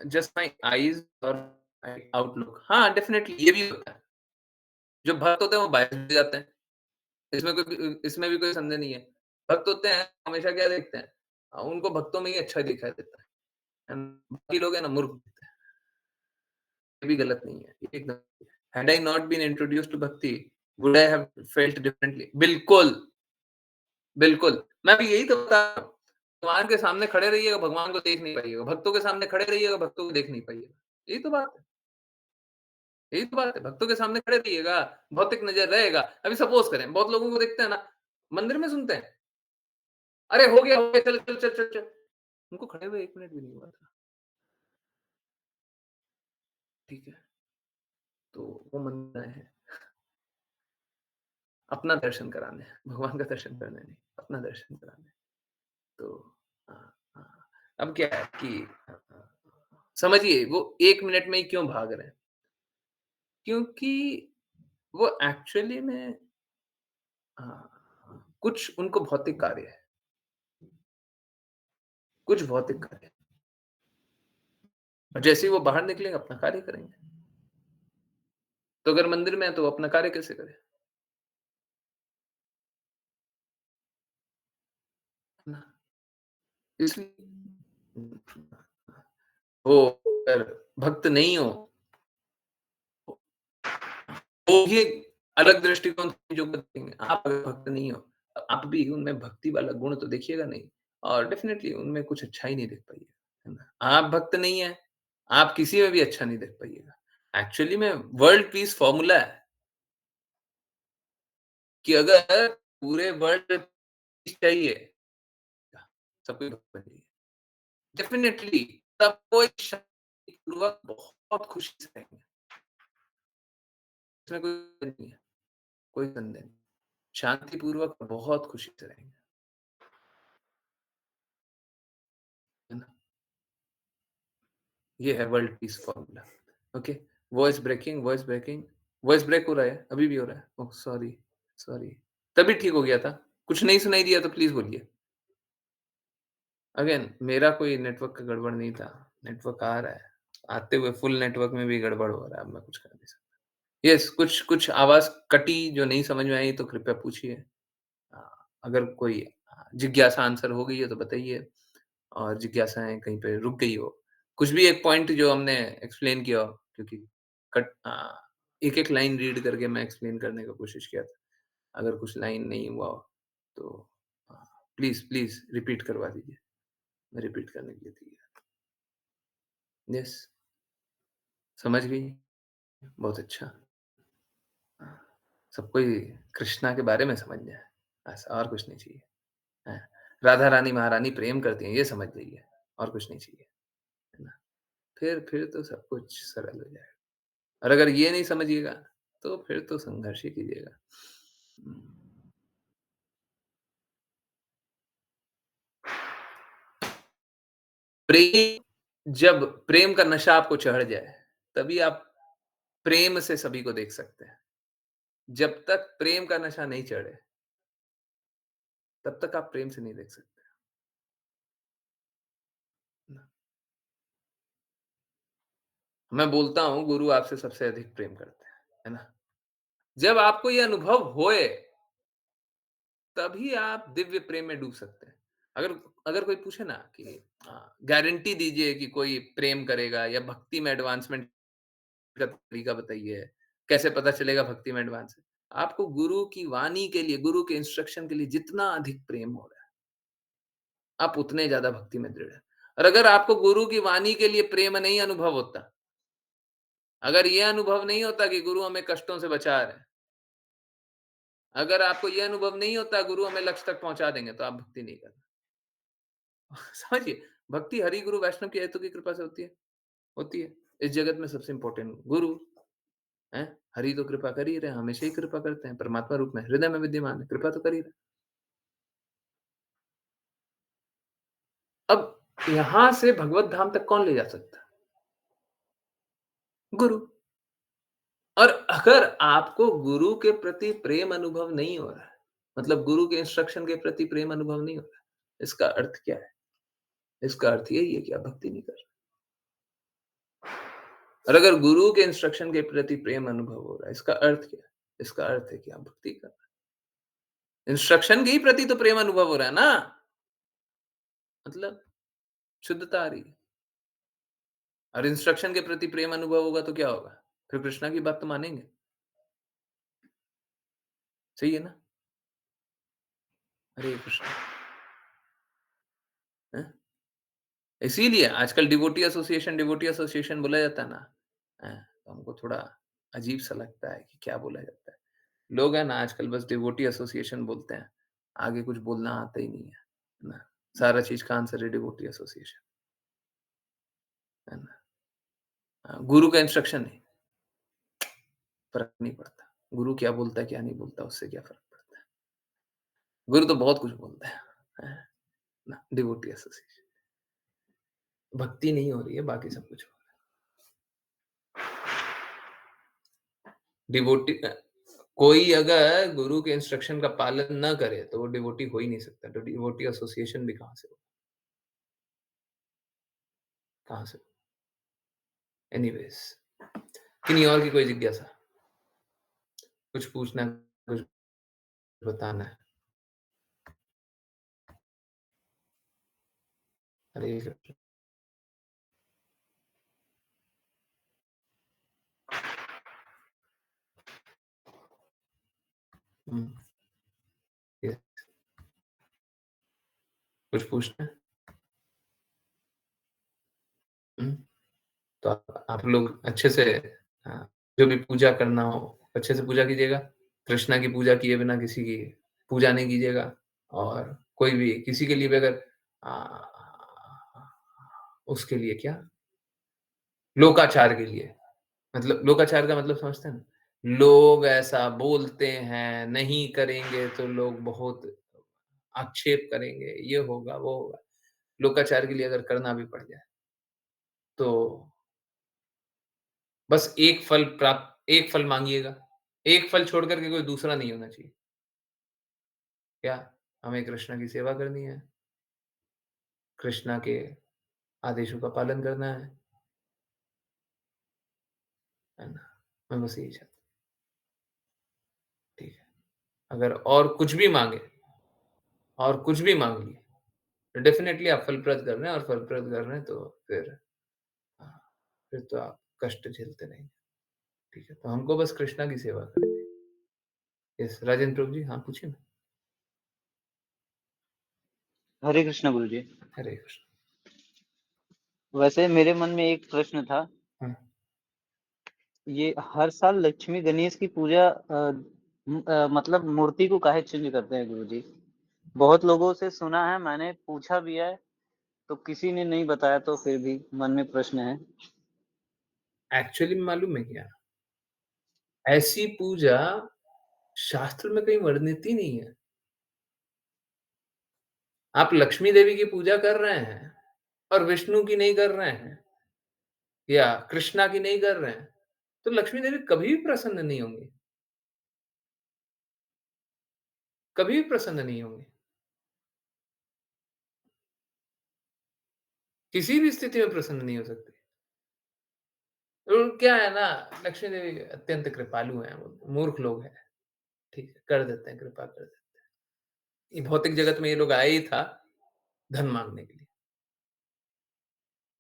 just my eyes और माय आउटलुक? हाँ, डेफिनिटली ये भी होता है। जो भक्त होते हैं वो बायस्ड भी जाते हैं। इसमें भी कोई संदेह नहीं है। भक्त होते हैं हमेशा क्या देखते हैं? उनको भक्तों में ही अच्छा दिखाई देता है ना? बाकी लोग है ना मूर्ख दिखते हैं। ये भी गलत नहीं है। ये एकदम had I not been introduced to bhakti, would I have felt differently? बिल्कुल, बिल्कुल। मैं भी यही तो बता रहा हूँ। भगवान के सामने खड़े रहिएगा, भगवान को देख नहीं पाइएगा। भक्तों के सामने खड़े रहिएगा, भक्तों को देख नहीं पाइएगा। यही तो बात है। यही तो बात है। भक्तों के सामने खड़े रहिएगा, भौतिक नज़र रहेगा। अभी सपोज़ करें, बहुत लोगों को देखते हैं ना, मंदिर में सुनते हैं, "अरे! हो गया, चल, चल, चल, चल, चल।" उनको खड़े हुए 1 मिनट भी नहीं हुआ था। ठीक है? तो वो मंदिर आए हैं, अपना दर्शन कराने, भगवान का दर्शन करने नहीं, अपना दर्शन कराने। तो हाँ। अब क्या है कि समझिए वो 1 मिनट में ही क्यों भाग रहे हैं? क्योंकि वो एक्चुअली में कुछ उनको भौतिक कार्य है, कुछ भौतिक कार्य है और जैसे ही वो बाहर निकलेंगे अपना कार्य करेंगे। तो अगर मंदिर में है तो वो अपना कार्य कैसे करें? है ना? इसलिए वो अगर भक्त नहीं हो, वो भी एक अलग दृष्टिकोण से जो देखेंगे। आप अगर भक्त नहीं हो, आप भी उनमें भक्ति वाला गुण तो देखिएगा नहीं और डेफिनिटली उनमें कुछ अच्छा ही नहीं देख पाइएगा, है ना? आप भक्त नहीं हैं, आप किसी में भी अच्छा नहीं देख पाइएगा। एक्चुअली में वर्ल्ड पीस फॉर्मूला है कि अगर पूरे वर्ल्ड पीस चाहिए, सब कोई भक्त बनिए। डेफिनिटली तब कोई शांतिपूर्वक बहुत खुशी से रहेंगे। इसमें कोई नहीं है, कोई संदेह नहीं। शांतिपूर्वक बहुत खुशी से रहेंगे, है ना? ये है world peace formula. Okay, voice breaking, voice break हो रहा है, अभी भी हो रहा है। Oh sorry, sorry. तभी ठीक हो गया था। कुछ नहीं सुनाई दिया तो प्लीज़ बोलिए। अगेन मेरा कोई नेटवर्क का गड़बड़ नहीं था, नेटवर्क आ रहा है। आते हुए फुल नेटवर्क में भी गड़बड़ हो रहा है, अब मैं कुछ कर नहीं सकता। यस, कुछ कुछ आवाज़ कटी जो नहीं समझ में आई तो कृपया पूछिए। अगर कोई जिज्ञासा आंसर हो गई है तो बताइए और जिज्ञासाएँ कहीं पे रुक गई हो। कुछ भी एक पॉइंट जो हमने एक्सप्लेन किया हो क्योंकि एक-एक लाइन रीड करके मैं एक्सप्लेन करने का कोशिश किया था। अगर कुछ लाइन नहीं हुआ हो तो अ, प्लीज़ रिपीट करवा दीजिए। मैं रिपीट करने के लिए तैयार हूँ। यस, समझ गई? बहुत अच्छा। सबको ही कृष्णा के बारे में समझ जाए, बस और कुछ नहीं चाहिए। हैं, राधा रानी महारानी प्रेम करती हैं, ये समझ जाइए, और कुछ नहीं चाहिए, है ना? फिर तो सब कुछ सरल हो जाएगा। और अगर ये नहीं समझिएगा, तो फिर तो संघर्ष ही कीजिएगा। जब प्रेम का नशा आपको चढ़ जाए, तभी आप प्रेम से सभी को देख सकते हैं। जब तक प्रेम का नशा नहीं चढ़े, तब तक आप प्रेम से नहीं देख सकते। ना। मैं बोलता हूँ गुरु आपसे सबसे अधिक प्रेम करते हैं, है ना? जब आपको ये अनुभव होए, तभी आप दिव्य प्रेम में डूब सकते हैं। अगर अगर कोई पूछे ना कि गारंटी दीजिए कि कोई प्रेम करेगा या भक्ति में एडवांसमेंट का तरीका बताइए, कैसे पता चलेगा भक्ति में एडवांस है? आपको गुरु की वाणी के लिए, गुरु के इंस्ट्रक्शन के लिए जितना अधिक प्रेम हो रहा है, आप उतने ज़्यादा भक्ति में दृढ़ हैं। और अगर आपको गुरु की वाणी के लिए प्रेम नहीं अनुभव होता, अगर ये अनुभव नहीं होता कि गुरु हमें कष्टों से बचा रहे हैं, अगर आपको ये अनुभव नहीं होता गुरु हमें लक्ष्य तक पहुँचा देंगे, तो आप भक्ति नहीं कर रहे। समझिए, भक्ति हरि, गुरु, वैष्णव की हेतु की कृपा से होती है। होती है। इस जगत में सबसे इम्पोर्टेंट गुरु हैं। हरि तो कृपा कर ही रहे हैं, हमेशा ही कृपा करते हैं, परमात्मा रूप में हृदय में विद्यमान है, कृपा तो कर ही रहे हैं। अब यहाँ से भगवत धाम तक कौन ले जा सकता है? गुरु। और अगर आपको गुरु के प्रति प्रेम अनुभव नहीं हो रहा है, मतलब गुरु के इंस्ट्रक्शन के प्रति प्रेम अनुभव नहीं हो रहा है, इसका अर्थ क्या है? इसका अर्थ यही है कि आप भक्ति नहीं कर रहे। और अगर गुरु के इंस्ट्रक्शन के प्रति प्रेम अनुभव हो रहा है, इसका अर्थ क्या है? इसका अर्थ है कि आप भक्ति कर रहे हैं। इंस्ट्रक्शन के ही प्रति तो प्रेम अनुभव हो रहा है ना, मतलब शुद्धता आ रही है। और इंस्ट्रक्शन के प्रति प्रेम अनुभव होगा तो क्या होगा? फिर कृष्णा की बात तो मानेंगे। सही है ना? हरे कृष्ण। हैं? इसीलिए आजकल डिवोटी एसोसिएशन बोला जाता है ना, हैं? तो हमको थोड़ा अजीब सा लगता है कि क्या बोला जाता है। लोग हैं ना आजकल बस डिवोटी एसोसिएशन बोलते हैं, आगे कुछ बोलना आता ही नहीं है ना? सारा चीज का आंसर है डिवोटी एसोसिएशन, है ना? गुरु का इंस्ट्रक्शन नहीं, फर्क नहीं पड़ता। गुरु क्या बोलता है, क्या नहीं बोलता, उससे क्या फर्क पड़ता है? गुरु तो बहुत कुछ बोलता है ना? Devotee association. भक्ति नहीं हो रही है, बाकी सब कुछ हो रहा है। डिवोटी कोई अगर गुरु के इंस्ट्रक्शन का पालन ना करे, तो वो डिवोटी हो ही नहीं सकता। तो डिवोटी एसोसिएशन भी कहाँ से हो? कहाँ से? एनीवेज, किन्हीं और की कोई जिज्ञासा? कुछ पूछना है, कुछ बताना है? हरे कृष्ण। yes, कुछ पूछना है? तो आप लोग अच्छे से जो भी पूजा करना हो अच्छे से पूजा कीजिएगा। कृष्णा की पूजा किए बिना किसी की पूजा नहीं कीजिएगा। और कोई भी किसी के लिए भी अगर उसके लिए क्या लोकाचार के लिए, मतलब लोकाचार का मतलब समझते हैं ना? लोग ऐसा बोलते हैं, नहीं करेंगे तो लोग बहुत आक्षेप करेंगे, ये होगा वो होगा। लोकाचार के लिए अगर करना भी पड़ जाए तो बस एक फल मांगिएगा। एक फल छोड़ करके कोई दूसरा नहीं होना चाहिए। क्या? हमें कृष्ण की सेवा करनी है, कृष्णा के आदेशों का पालन करना है ना? मैं बस यही चाहता हूँ। ठीक है। अगर और कुछ भी मांगे और कुछ भी मांग लिए, तो डेफिनेटली आप फलप्रद कर रहे हैं, और फलप्रद कर रहे हैं तो हाँ, फिर तो आप कष्ट झेलते नहीं। ठीक है, तो हमको बस कृष्णा की सेवा करनी है। यस, राजेंद्र प्रभु जी, हाँ पूछिए ना। हरे कृष्ण गुरु जी। हरे कृष्ण। वैसे मेरे मन में एक प्रश्न था हाँ। ये हर साल लक्ष्मी गणेश की पूजा मतलब मूर्ति को काहे चेंज करते हैं गुरुजी? बहुत लोगों से सुना है, मैंने पूछा भी है, तो किसी ने नहीं बताया, तो फिर भी मन में प्रश्न है। एक्चुअली में मालूम है क्या? ऐसी पूजा शास्त्र में कहीं वर्णित ही नहीं है। आप लक्ष्मी देवी की पूजा कर रहे हैं और विष्णु की नहीं कर रहे हैं या कृष्णा की नहीं कर रहे हैं, तो लक्ष्मी देवी कभी भी प्रसन्न नहीं होंगी। कभी भी प्रसन्न नहीं होंगी। किसी भी स्थिति में प्रसन्न नहीं हो सकती। तो क्या है ना, लक्ष्मी देवी अत्यंत कृपालु हैं, वो मूर्ख लोग हैं। ठीक है, कर देते हैं, कृपा कर देते हैं। ये भौतिक जगत में ये लोग आए ही था धन मांगने के लिए।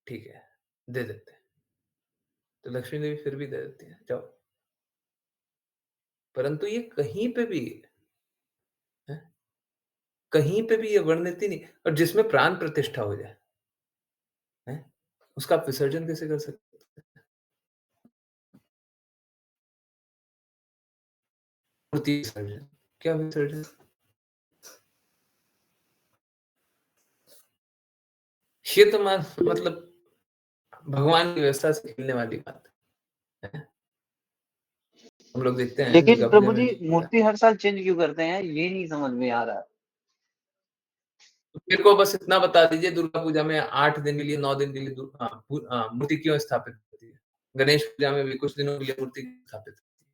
ठीक है, दे देते हैं। तो लक्ष्मी देवी फिर भी दे देती हैं, जाओ। परंतु ये कहीं पे भी है, कहीं पे भी ये वर्णित ही नहीं। और जिसमें प्राण प्रतिष्ठा हो जाए, है, उसका आप विसर्जन कैसे कर सकते हैं? मूर्ति विसर्जन, क्या विसर्जन? ये तो मतलब भगवान की व्यवस्था से खेलने वाली बात है। हम लोग देखते हैं लेकिन दुर्गा पूजा प्रभु में जी, भी होता है। मूर्ति हर साल चेंज क्यों करते हैं? ये नहीं समझ में आ रहा। तो मेरे को बस इतना बता दीजिए, दुर्गा पूजा में 8 दिन के लिए, 9 दिन के लिए मूर्ति क्यों स्थापित होती है? गणेश पूजा में भी कुछ दिनों के लिए मूर्ति स्थापित होती है,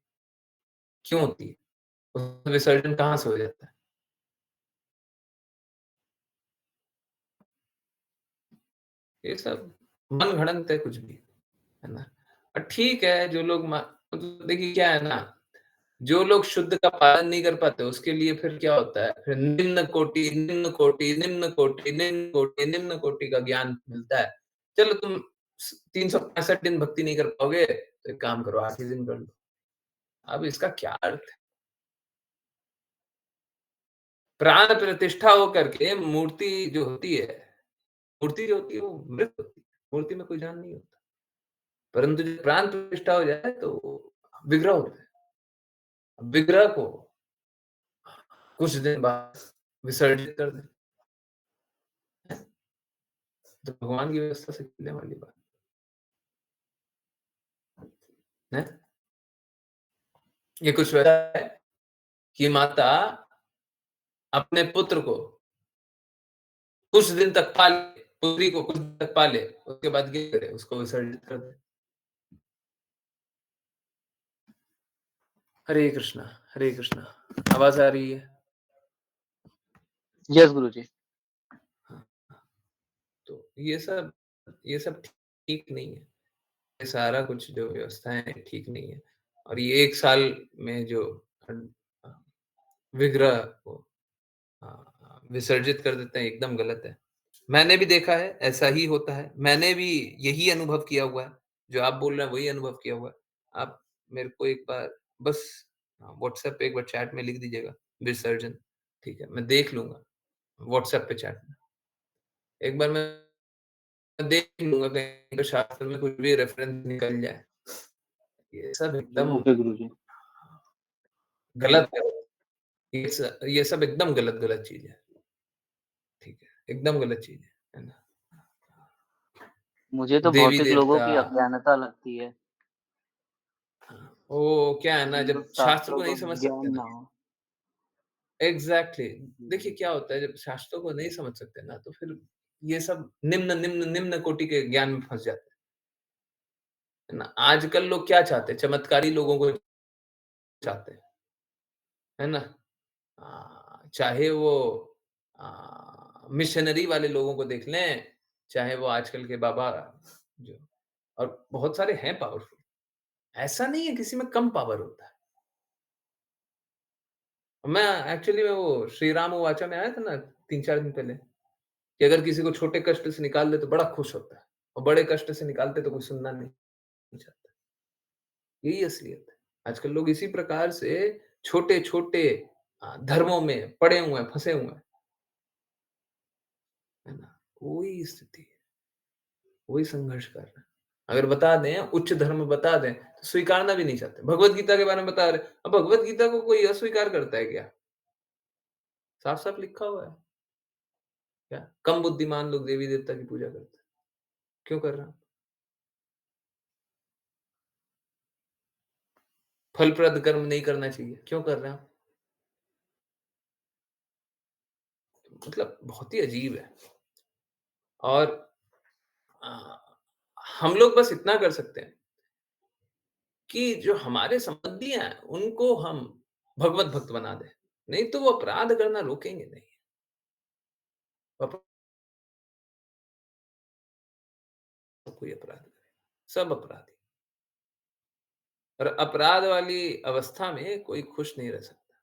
क्यों होती है? उसका विसर्जन कहाँ से हो जाता है? ये सब मन गढ़ंत है कुछ भी, है ना? और ठीक है, जो लोग मतलब देखिए क्या है ना, जो लोग शुद्ध का पालन नहीं कर पाते, उसके लिए फिर क्या होता है, फिर निम्न कोटि, निम्न कोटि, निम्न कोटि, निम्न कोटि, निम्न कोटि का ज्ञान मिलता है। चलो तुम 365 दिन भक्ति नहीं कर पाओगे, तो एक काम करो, 8 ही दिन कर लो। अब इसका क्या अर्थ है? प्राण प्रतिष्ठा होकर के मूर्ति जो होती है, मूर्ति जो होती है वो मृत होती है, मूर्ति में कोई जान नहीं होता। परंतु जब प्राण प्रतिष्ठा हो जाए तो विग्रह होता है। विग्रह को कुछ दिन बाद विसर्जित कर दें, तो भगवान की व्यवस्था से खेलने वाली बात है। ये कुछ वैसा है कि माता अपने पुत्र को कुछ दिन तक पाले, पुत्री को कुछ दिन तक पाले, उसके बाद क्या करे, उसको विसर्जित कर दे। हरे कृष्णा, हरे कृष्णा। आवाज आ रही है? यस गुरुजी। हाँ, तो ये सब ठीक नहीं है। ये सारा कुछ जो व्यवस्थाएं ठीक नहीं है। और ये 1 साल में जो विग्रह को विसर्जित कर देते हैं, एकदम गलत है। मैंने भी देखा है, ऐसा ही होता है। मैंने भी यही अनुभव किया हुआ है, जो आप बोल रहे हैं वही अनुभव किया हुआ है। आप मेरे को एक बार बस व्हाट्सएप पे एक बार चैट में लिख दीजिएगा विसर्जन, ठीक है? मैं देख लूँगा व्हाट्सएप पे चैट में। एक बार मैं देख लूँगा कहीं पे शास्त्र में कुछ भी रेफरेंस निकल जाए। ये सब एकदम ओके गुरुजी। गलत है। ये सब एकदम गलत चीज़ है, ठीक है? एकदम गलत चीज़ है ना? मुझे तो भौतिक लोगों देवी-देवता, की अज्ञानता लगती है। वो क्या है ना, जिनको जब शास्त्र को शास्त्रों नहीं का समझ सकते ज्ञान ना, ना हो। एग्ज़ैक्टली। देखिए क्या होता है, जब शास्त्रों को नहीं समझ सकते ना, तो फिर ये सब निम्न कोटि के ज्ञान में फँस जाते हैं ना। आजकल लोग क्या चाहते हैं? चमत्कारी लोगों को चाहते हैं, है ना? चाहे वो मिशनरी वाले लोगों को देख लें, चाहे वो आजकल के बाबा जो, और बहुत सारे हैं पावरफुल। ऐसा नहीं है किसी में कम पावर होता है। मैं एक्चुअली में वो श्री राम वाचा में आया था ना 3-4 दिन पहले, कि अगर किसी को छोटे कष्ट से निकाल दे तो बड़ा खुश होता है, और बड़े कष्ट से निकालते तो कोई सुनना नहीं चाहता। यही असलियत है। आजकल लोग इसी प्रकार से छोटे-छोटे धर्मों में पड़े हुए हैं, फँसे हुए हैं, है ना? वही स्थिति है, वही संघर्ष कर रहे हैं। अगर बता दें, उच्च धर्म बता दें, तो स्वीकारना भी नहीं चाहते। भगवत गीता के बारे में बता रहे, अब भगवत गीता को कोई अस्वीकार करता है क्या? साफ-साफ लिखा हुआ है। क्या? कम बुद्धिमान लोग देवी-देवता की पूजा करते हैं। क्यों कर रहे हैं? फलप्रद कर्म नहीं करना चाहिए, क्यों कर रहे हैं आप? मतलब बहुत ही अजीब है। और अ, हम लोग बस इतना कर सकते हैं कि जो हमारे संबंधी हैं, उनको हम भगवत भक्त बना दें। नहीं तो वो अपराध करना रोकेंगे नहीं। अप कोई अपराध करे, सब अपराधी। और अपराध वाली अवस्था में कोई खुश नहीं रह सकता।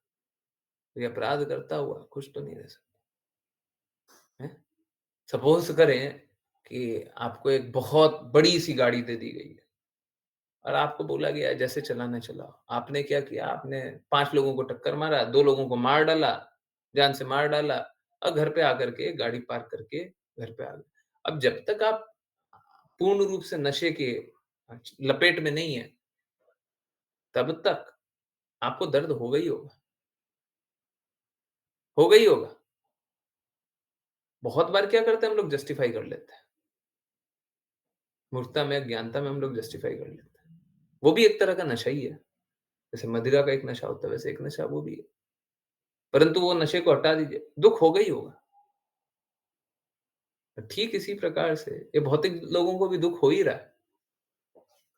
कोई अपराध करता हुआ खुश तो नहीं रह सकता, हैं? सपोज़ करें कि आपको एक बहुत बड़ी-सी गाड़ी दे दी गई है और आपको बोला गया है जैसे चलाना चलाओ। आपने क्या किया? आपने 5 लोगों को टक्कर मारा, 2 लोगों को मार डाला, जान से मार डाला और घर पे आकर के गाड़ी पार्क करके घर पे आ गए। अब जब तक आप पूर्ण रूप से नशे के लपेट में नहीं हैं, तब तक आपको दर्द होगा ही होगा। होगा ही होगा। बहुत बार क्या करते हैं हम लोग जस्टिफाई कर लेते हैं। मूर्खता में, अज्ञानता में हम लोग जस्टिफाई कर लेते हैं। वो भी एक तरह का नशा ही है। जैसे मदिरा का एक नशा होता है, वैसे एक नशा वो भी है। परंतु वो नशे को हटा दीजिए, दुःख होगा ही होगा। ठीक इसी प्रकार से ये भौतिक लोगों को भी दुःख हो ही रहा है।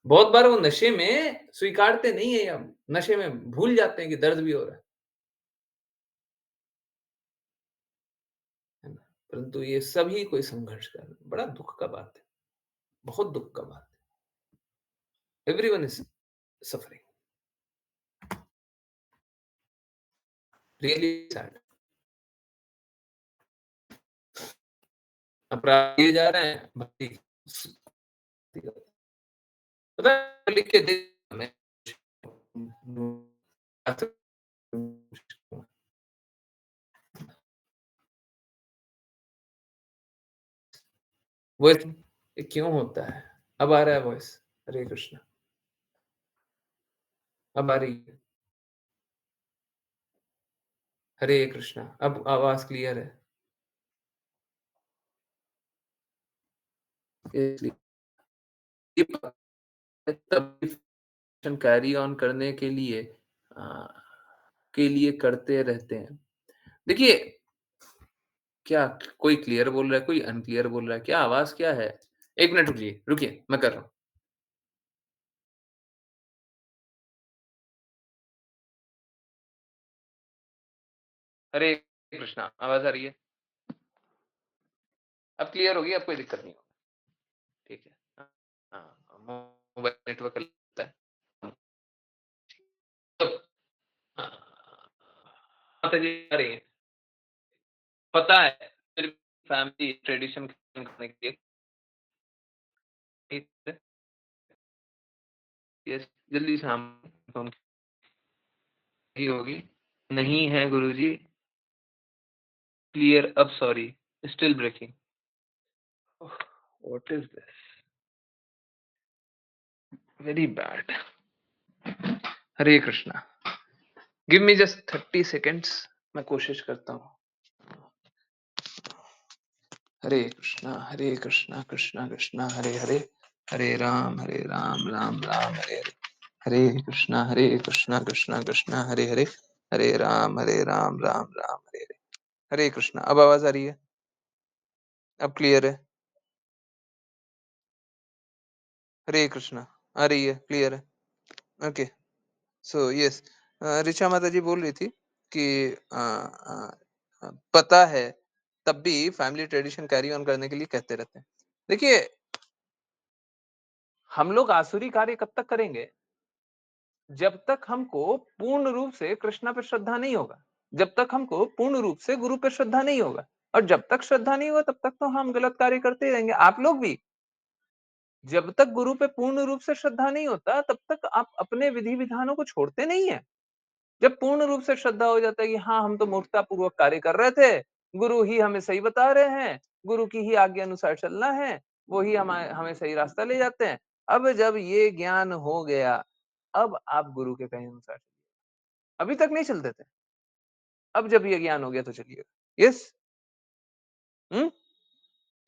बहुत बार वो नशे में स्वीकारते नहीं है या नशे में भूल जाते हैं कि दर्द भी हो रहा है ना? परंतु ये सभी कोई संघर्ष कर रहे हैं। बड़ा दुःख का बात है, बहुत दुःख का बात है। Everyone is suffering, really sad. अपराध किए जा रहे हैं, भक्ति पता है लिख के दे हमें वो ये क्यों होता है? अब आ रहा है वॉइस? हरे कृष्णा। अब आ रही है। हरे कृष्णा। अब आवाज क्लियर है। इसलिए ये तब कैरी ऑन करने अ, के लिए करते रहते हैं। देखिए, क्या कोई क्लियर बोल रहा है, कोई अनक्लियर बोल रहा है? क्या आवाज़ क्या है? 1 मिनट रुकिए, रुकिए, मैं कर रहा हूँ। हरे कृष्णा, आवाज़ आ रही है? अब क्लियर होगी, अब कोई दिक्कत नहीं होगी, ठीक है। हाँ, मोबाइल नेटवर्क लगता है। तो हाँ, माता जी आ रही हैं। पता है, मेरी फैमिली ट्रेडिशन करने के लिए ठीक है, यस, जल्दी शाम को उनकी होगी। नहीं है गुरुजी, क्लियर अब sorry, still breaking. What is this? Very bad. Hare Krishna. Give me just 30 seconds, मैं कोशिश करता हूँ। हरे कृष्णा कृष्णा कृष्णा हरे हरे, हरे राम राम राम हरे हरे। हरे कृष्णा कृष्णा कृष्णा हरे हरे, हरे राम राम राम हरे हरे। हरे कृष्णा। अब आवाज आ रही है? अब क्लियर है? हरे कृष्णा। आ रही है, क्लियर है? ओके। सो यस, ऋचा माता जी बोल रही थी कि पता है तब भी फैमिली ट्रेडिशन कैरी ऑन करने के लिए कहते रहते हैं। देखिए, हम लोग आसुरी कार्य कब तक करेंगे? जब तक हमको पूर्ण रूप से कृष्णा पे श्रद्धा नहीं होगा, जब तक हमको पूर्ण रूप से गुरु पे श्रद्धा नहीं होगा, और जब तक श्रद्धा नहीं होगा तब तक तो हम गलत कार्य करते ही रहेंगे। आप लोग भी जब तक गुरु पे पूर्ण रूप से श्रद्धा नहीं होता, तब तक आप अपने विधि विधानों को छोड़ते नहीं है। जब पूर्ण रूप से श्रद्धा हो जाता है कि हाँ, हम तो मूर्खता पूर्वक कार्य कर रहे थे, गुरु ही हमें सही बता रहे हैं, गुरु की ही आज्ञा अनुसार चलना है, वो ही हमें सही रास्ता ले जाते हैं, अब जब ये ज्ञान हो गया, अब आप गुरु के कहे अनुसार चलिए। अभी तक नहीं चलते थे, अब जब ये ज्ञान हो गया तो चलिएगा। यस।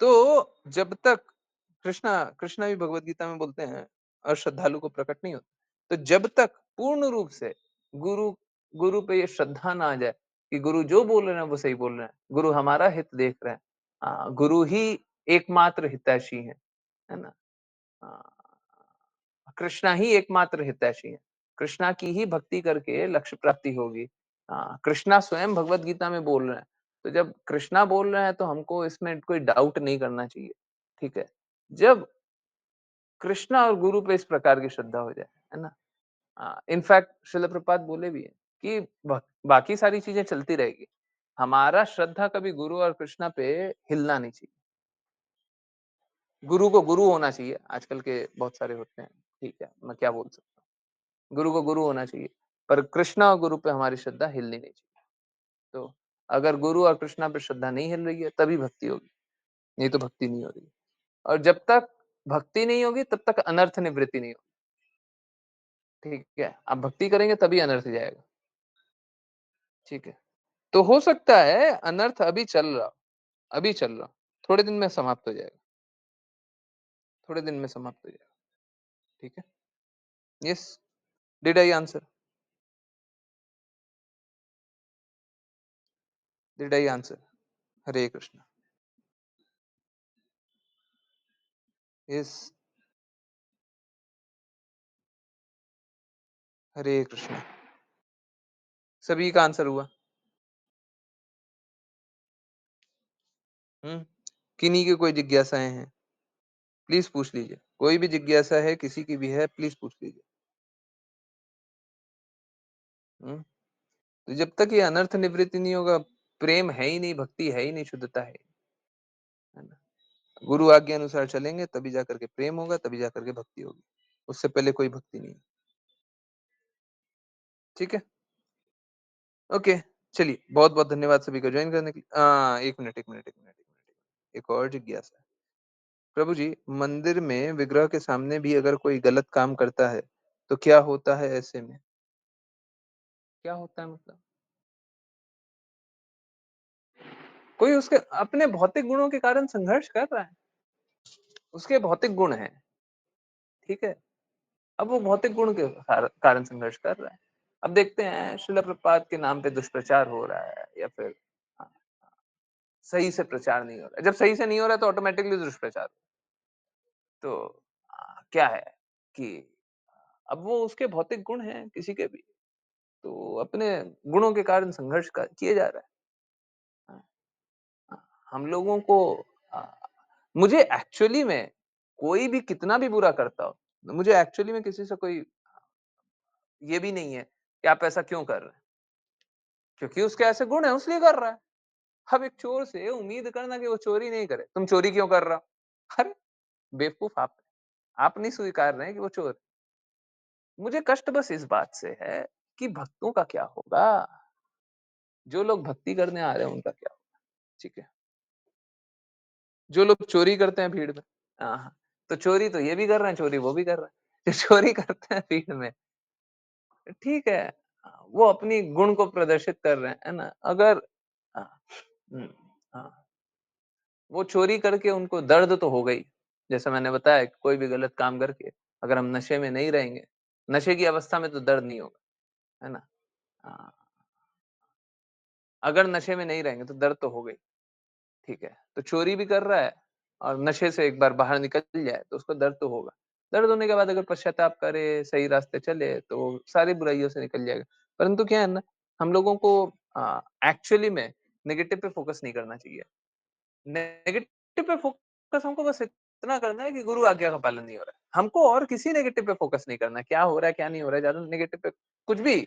तो जब तक कृष्णा कृष्णा भी भगवत गीता में बोलते हैं, अश्रद्धालु को प्रकट नहीं होता। तो जब तक पूर्ण रूप से गुरु गुरु पे ये श्रद्धा ना आ जाए कि गुरु जो बोल रहे हैं वो सही बोल रहे हैं, गुरु हमारा हित देख रहे हैं, गुरु ही एकमात्र हितैषी है ना। कृष्णा ही एकमात्र हितैषी है, कृष्णा की ही भक्ति करके लक्ष्य प्राप्ति होगी। कृष्णा स्वयं भगवत गीता में बोल रहे हैं, तो जब कृष्णा बोल रहे हैं तो हमको इसमें कोई डाउट नहीं करना चाहिए। ठीक है, जब कृष्णा और गुरु पे इस प्रकार की श्रद्धा हो जाए, है ना। इनफैक्ट श्रील प्रपात बोले भी है कि बाकी सारी चीजें चलती रहेगी, हमारा श्रद्धा कभी गुरु और कृष्णा पे हिलना नहीं चाहिए। गुरु को गुरु होना चाहिए, आजकल के बहुत सारे होते हैं, ठीक है, मैं क्या बोल सकता हूँ, गुरु को गुरु होना चाहिए, पर कृष्णा और गुरु पे हमारी श्रद्धा हिलनी नहीं चाहिए। तो अगर गुरु और कृष्णा पे श्रद्धा नहीं हिल रही है तभी भक्ति होगी, नहीं तो भक्ति नहीं हो रही। और जब तक भक्ति नहीं होगी तब तक अनर्थ निवृत्ति नहीं होगी। ठीक है, आप भक्ति करेंगे तभी अनर्थ जाएगा। ठीक है, तो हो सकता है अनर्थ अभी चल रहा, अभी चल रहा, थोड़े दिन में समाप्त हो जाएगा, थोड़े दिन में समाप्त हो जाएगा। ठीक है, yes, did I answer? Did I answer? Hare Krishna. Yes, Hare Krishna. सभी का आंसर हुआ? किन्हीं की कोई जिज्ञासाएं हैं, प्लीज पूछ लीजिए, कोई भी जिज्ञासा है किसी की भी है, प्लीज पूछ लीजिए। तो जब तक ये अनर्थ निवृत्ति नहीं होगा, प्रेम है ही नहीं, भक्ति है ही नहीं, शुद्धता है ना। गुरु आज्ञा अनुसार चलेंगे तभी जाकर के प्रेम होगा, तभी जाकर के भक्ति होगी, उससे पहले कोई भक्ति नहीं। ठीक है, ओके, चलिए, बहुत बहुत धन्यवाद सभी को ज्वाइन करने के लिए। एक मिनट, एक मिनट, एक मिनट, एक मिनट, एक और जिज्ञासा है। प्रभु जी, मंदिर में विग्रह के सामने भी अगर कोई गलत काम करता है तो क्या होता है? ऐसे में क्या होता है? मतलब कोई उसके अपने भौतिक गुणों के कारण संघर्ष कर रहा है, उसके भौतिक गुण हैं, ठीक है, अब वो भौतिक गुण के कारण संघर्ष कर रहा है। अब देखते हैं श्रील प्रपात के नाम पे दुष्प्रचार हो रहा है या फिर हाँ, सही से प्रचार नहीं हो रहा है। जब सही से नहीं हो रहा है तो ऑटोमेटिकली दुष्प्रचार। तो क्या है कि अब वो उसके भौतिक गुण हैं किसी के भी, तो अपने गुणों के कारण संघर्ष किए जा रहा है। हाँ, हम लोगों को आ, मुझे एक्चुअली में कोई भी कितना भी बुरा करता हो, मुझे एक्चुअली में किसी से कोई ये भी नहीं है कि आप ऐसा क्यों कर रहे हैं, क्योंकि उसके ऐसे गुण है इसलिए कर रहा है। अब एक चोर से उम्मीद करना कि वो चोरी नहीं करे, तुम चोरी क्यों कर रहा हो? अरे बेवकूफ, आप नहीं स्वीकार रहे हैं कि वो चोर। मुझे कष्ट बस इस बात से है कि भक्तों का क्या होगा, जो लोग भक्ति करने आ रहे हैं उनका क्या होगा। ठीक है, जो लोग चोरी करते हैं भीड़ में, हाँ, तो चोरी तो ये भी कर रहे हैं, चोरी वो भी कर रहे हैं। जो चोरी करते हैं भीड़ में, ठीक है, वो अपनी गुण को प्रदर्शित कर रहे हैं, है ना। अगर हाँ, हम्म, हाँ, वो चोरी करके उनको दर्द तो हो गई, जैसा मैंने बताया, कोई भी गलत काम करके अगर हम नशे में नहीं रहेंगे, नशे की अवस्था में तो दर्द नहीं होगा, है ना। हाँ, अगर नशे में नहीं रहेंगे तो दर्द तो हो गई। ठीक है, तो चोरी भी कर रहा है और नशे से एक बार बाहर निकल जाए तो उसको दर्द तो होगा। दर्द होने के बाद अगर पश्चाताप करे, सही रास्ते चले तो वो सारी बुराइयों से निकल जाएगा। परंतु क्या है ना, हम लोगों को एक्चुअली में नेगेटिव पे फोकस नहीं करना चाहिए। नेगेटिव पे फोकस हमको बस इतना करना है कि गुरु आज्ञा का पालन नहीं हो रहा है। हमको और किसी नेगेटिव पे फोकस नहीं करना है, क्या हो रहा है क्या नहीं हो रहा है, ज्यादा नेगेटिव पे कुछ भी,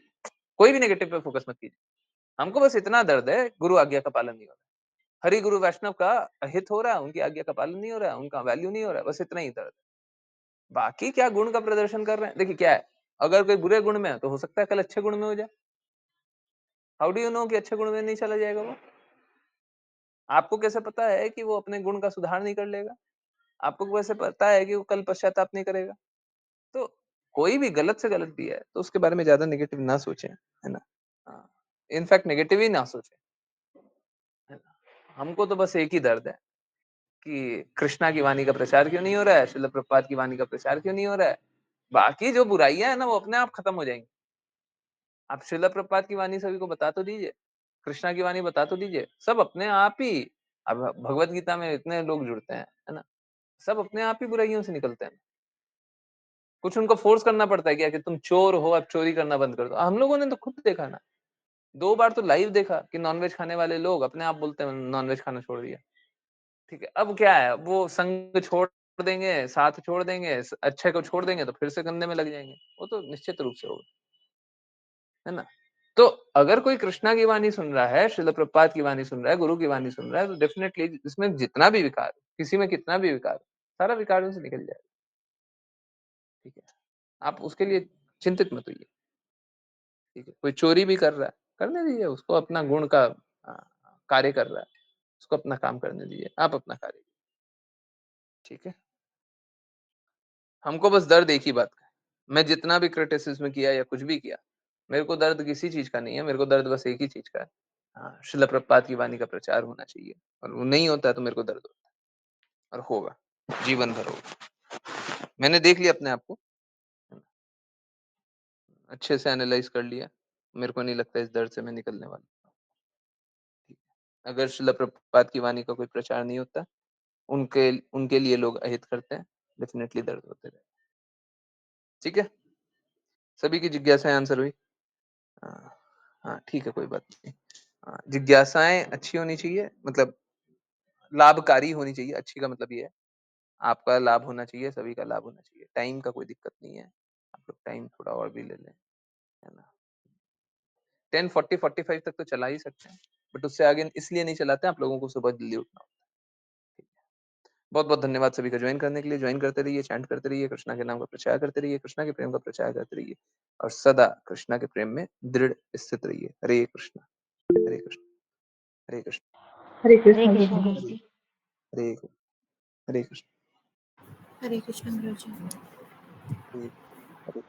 कोई भी नेगेटिव पे फोकस मत कीजिए। हमको बस इतना दर्द है, गुरु आज्ञा का पालन नहीं हो रहा है, हरि गुरु वैष्णव का अहित हो रहा है, उनकी आज्ञा का पालन नहीं हो रहा है, उनका वैल्यू नहीं हो रहा है, बस इतना ही दर्द है। बाकी क्या गुण का प्रदर्शन कर रहे हैं, देखिए क्या है, अगर कोई बुरे गुण में है तो हो सकता है कल अच्छे गुण में हो जाए। हाउ डू यू नो कि अच्छे गुण में नहीं चला जाएगा वो? आपको कैसे पता है कि वो अपने गुण का सुधार नहीं कर लेगा? आपको वैसे पता है कि वो कल पश्चाताप नहीं करेगा। तो कोई भी गलत से गलत भी है तो उसके बारे में ज्यादा नेगेटिव ना सोचें, है ना। इनफैक्ट नेगेटिव ही ना सोचें, है ना। हमको तो बस एक ही दर्द है कि कृष्णा की वाणी का प्रचार क्यों नहीं हो रहा है, श्रील प्रभुपाद की वाणी का प्रचार क्यों नहीं हो रहा है। बाकी जो बुराइयां है ना वो अपने आप खत्म हो जाएंगी। आप श्रील प्रभुपाद की वाणी सभी को बता तो दीजिए, कृष्णा की वाणी बता तो दीजिए, सब अपने आप ही। अब भगवत गीता में इतने लोग जुड़ते हैं, है ना, सब अपने आप ही बुराइयों से निकलते हैं। कुछ उनको फोर्स करना पड़ता है क्या कि तुम चोर हो, अब चोरी करना बंद कर दो। हम लोगों ने तो खुद देखा ना, 2 बार तो लाइव देखा कि नॉनवेज खाने वाले लोग अपने आप बोलते हैं नॉनवेज खाना छोड़ दिया। ठीक है, अब क्या है, वो संग छोड़ देंगे, साथ छोड़ देंगे, अच्छे को छोड़ देंगे तो फिर से गंदे में लग जाएंगे। वो तो निश्चित रूप से होगा, है ना। तो अगर कोई कृष्णा की वाणी सुन रहा है, श्रील प्रभुपाद की वाणी सुन रहा है, गुरु की वाणी सुन रहा है, तो डेफिनेटली इसमें जितना भी विकार, किसी में कितना भी विकार, सारा विकार उनसे निकल जाएगा। ठीक है, आप उसके लिए चिंतित मत होइए। ठीक है, कोई चोरी भी कर रहा है, करने दीजिए उसको, अपना गुण का कार्य कर रहा है, उसको अपना काम करने दीजिए, आप अपना कार्य कीजिए। ठीक है, हमको बस दर्द एक ही बात का है। मैं जितना भी क्रिटिसिज्म किया या कुछ भी किया, मेरे को दर्द किसी चीज का नहीं है, मेरे को दर्द बस एक ही चीज का है। श्रील प्रभुपाद की वाणी का प्रचार होना चाहिए, और वो नहीं होता है तो मेरे को दर्द होता है, और होगा, जीवन भर होगा। मैंने देख लिया अपने आप को, अच्छे से एनालाइज कर लिया, मेरे को नहीं लगता इस दर्द से मैं निकलने वाला। अगर श्रील प्रभुपाद की वाणी का कोई प्रचार नहीं होता, उनके उनके लिए लोग अहित करते हैं, डेफिनेटली दर्द होते रहे। ठीक है, सभी की जिज्ञासाएं आंसर हुई। हाँ ठीक है, कोई बात नहीं। जिज्ञासाएं अच्छी होनी चाहिए, मतलब लाभकारी होनी चाहिए। अच्छी का मतलब ये है आपका लाभ होना चाहिए, सभी का लाभ होना चाहिए। टाइम का कोई दिक्कत नहीं है, आप लोग टाइम थोड़ा और भी ले लें, है ना। 10:40-45 तक तो चला ही सकते हैं, बट उससे आगे इसलिए नहीं चलाते, आप लोगों को सुबह जल्दी उठना होता है। बहुत बहुत धन्यवाद सभी का ज्वाइन करने के लिए। ज्वाइन करते रहिए, चैंट करते रहिए, कृष्णा के नाम का प्रचार करते रहिए, कृष्णा के प्रेम का प्रचार करते रहिए, और सदा कृष्णा के प्रेम में दृढ़ स्थित रहिए। हरे कृष्णा, हरे कृष्णा, हरे कृष्णा, हरे हरे कृष्ण कृष्ण गुरु गुरु जी। जी। हरे हरे कृष्ण, हरे कृष्ण गुरु जी। हरे हरे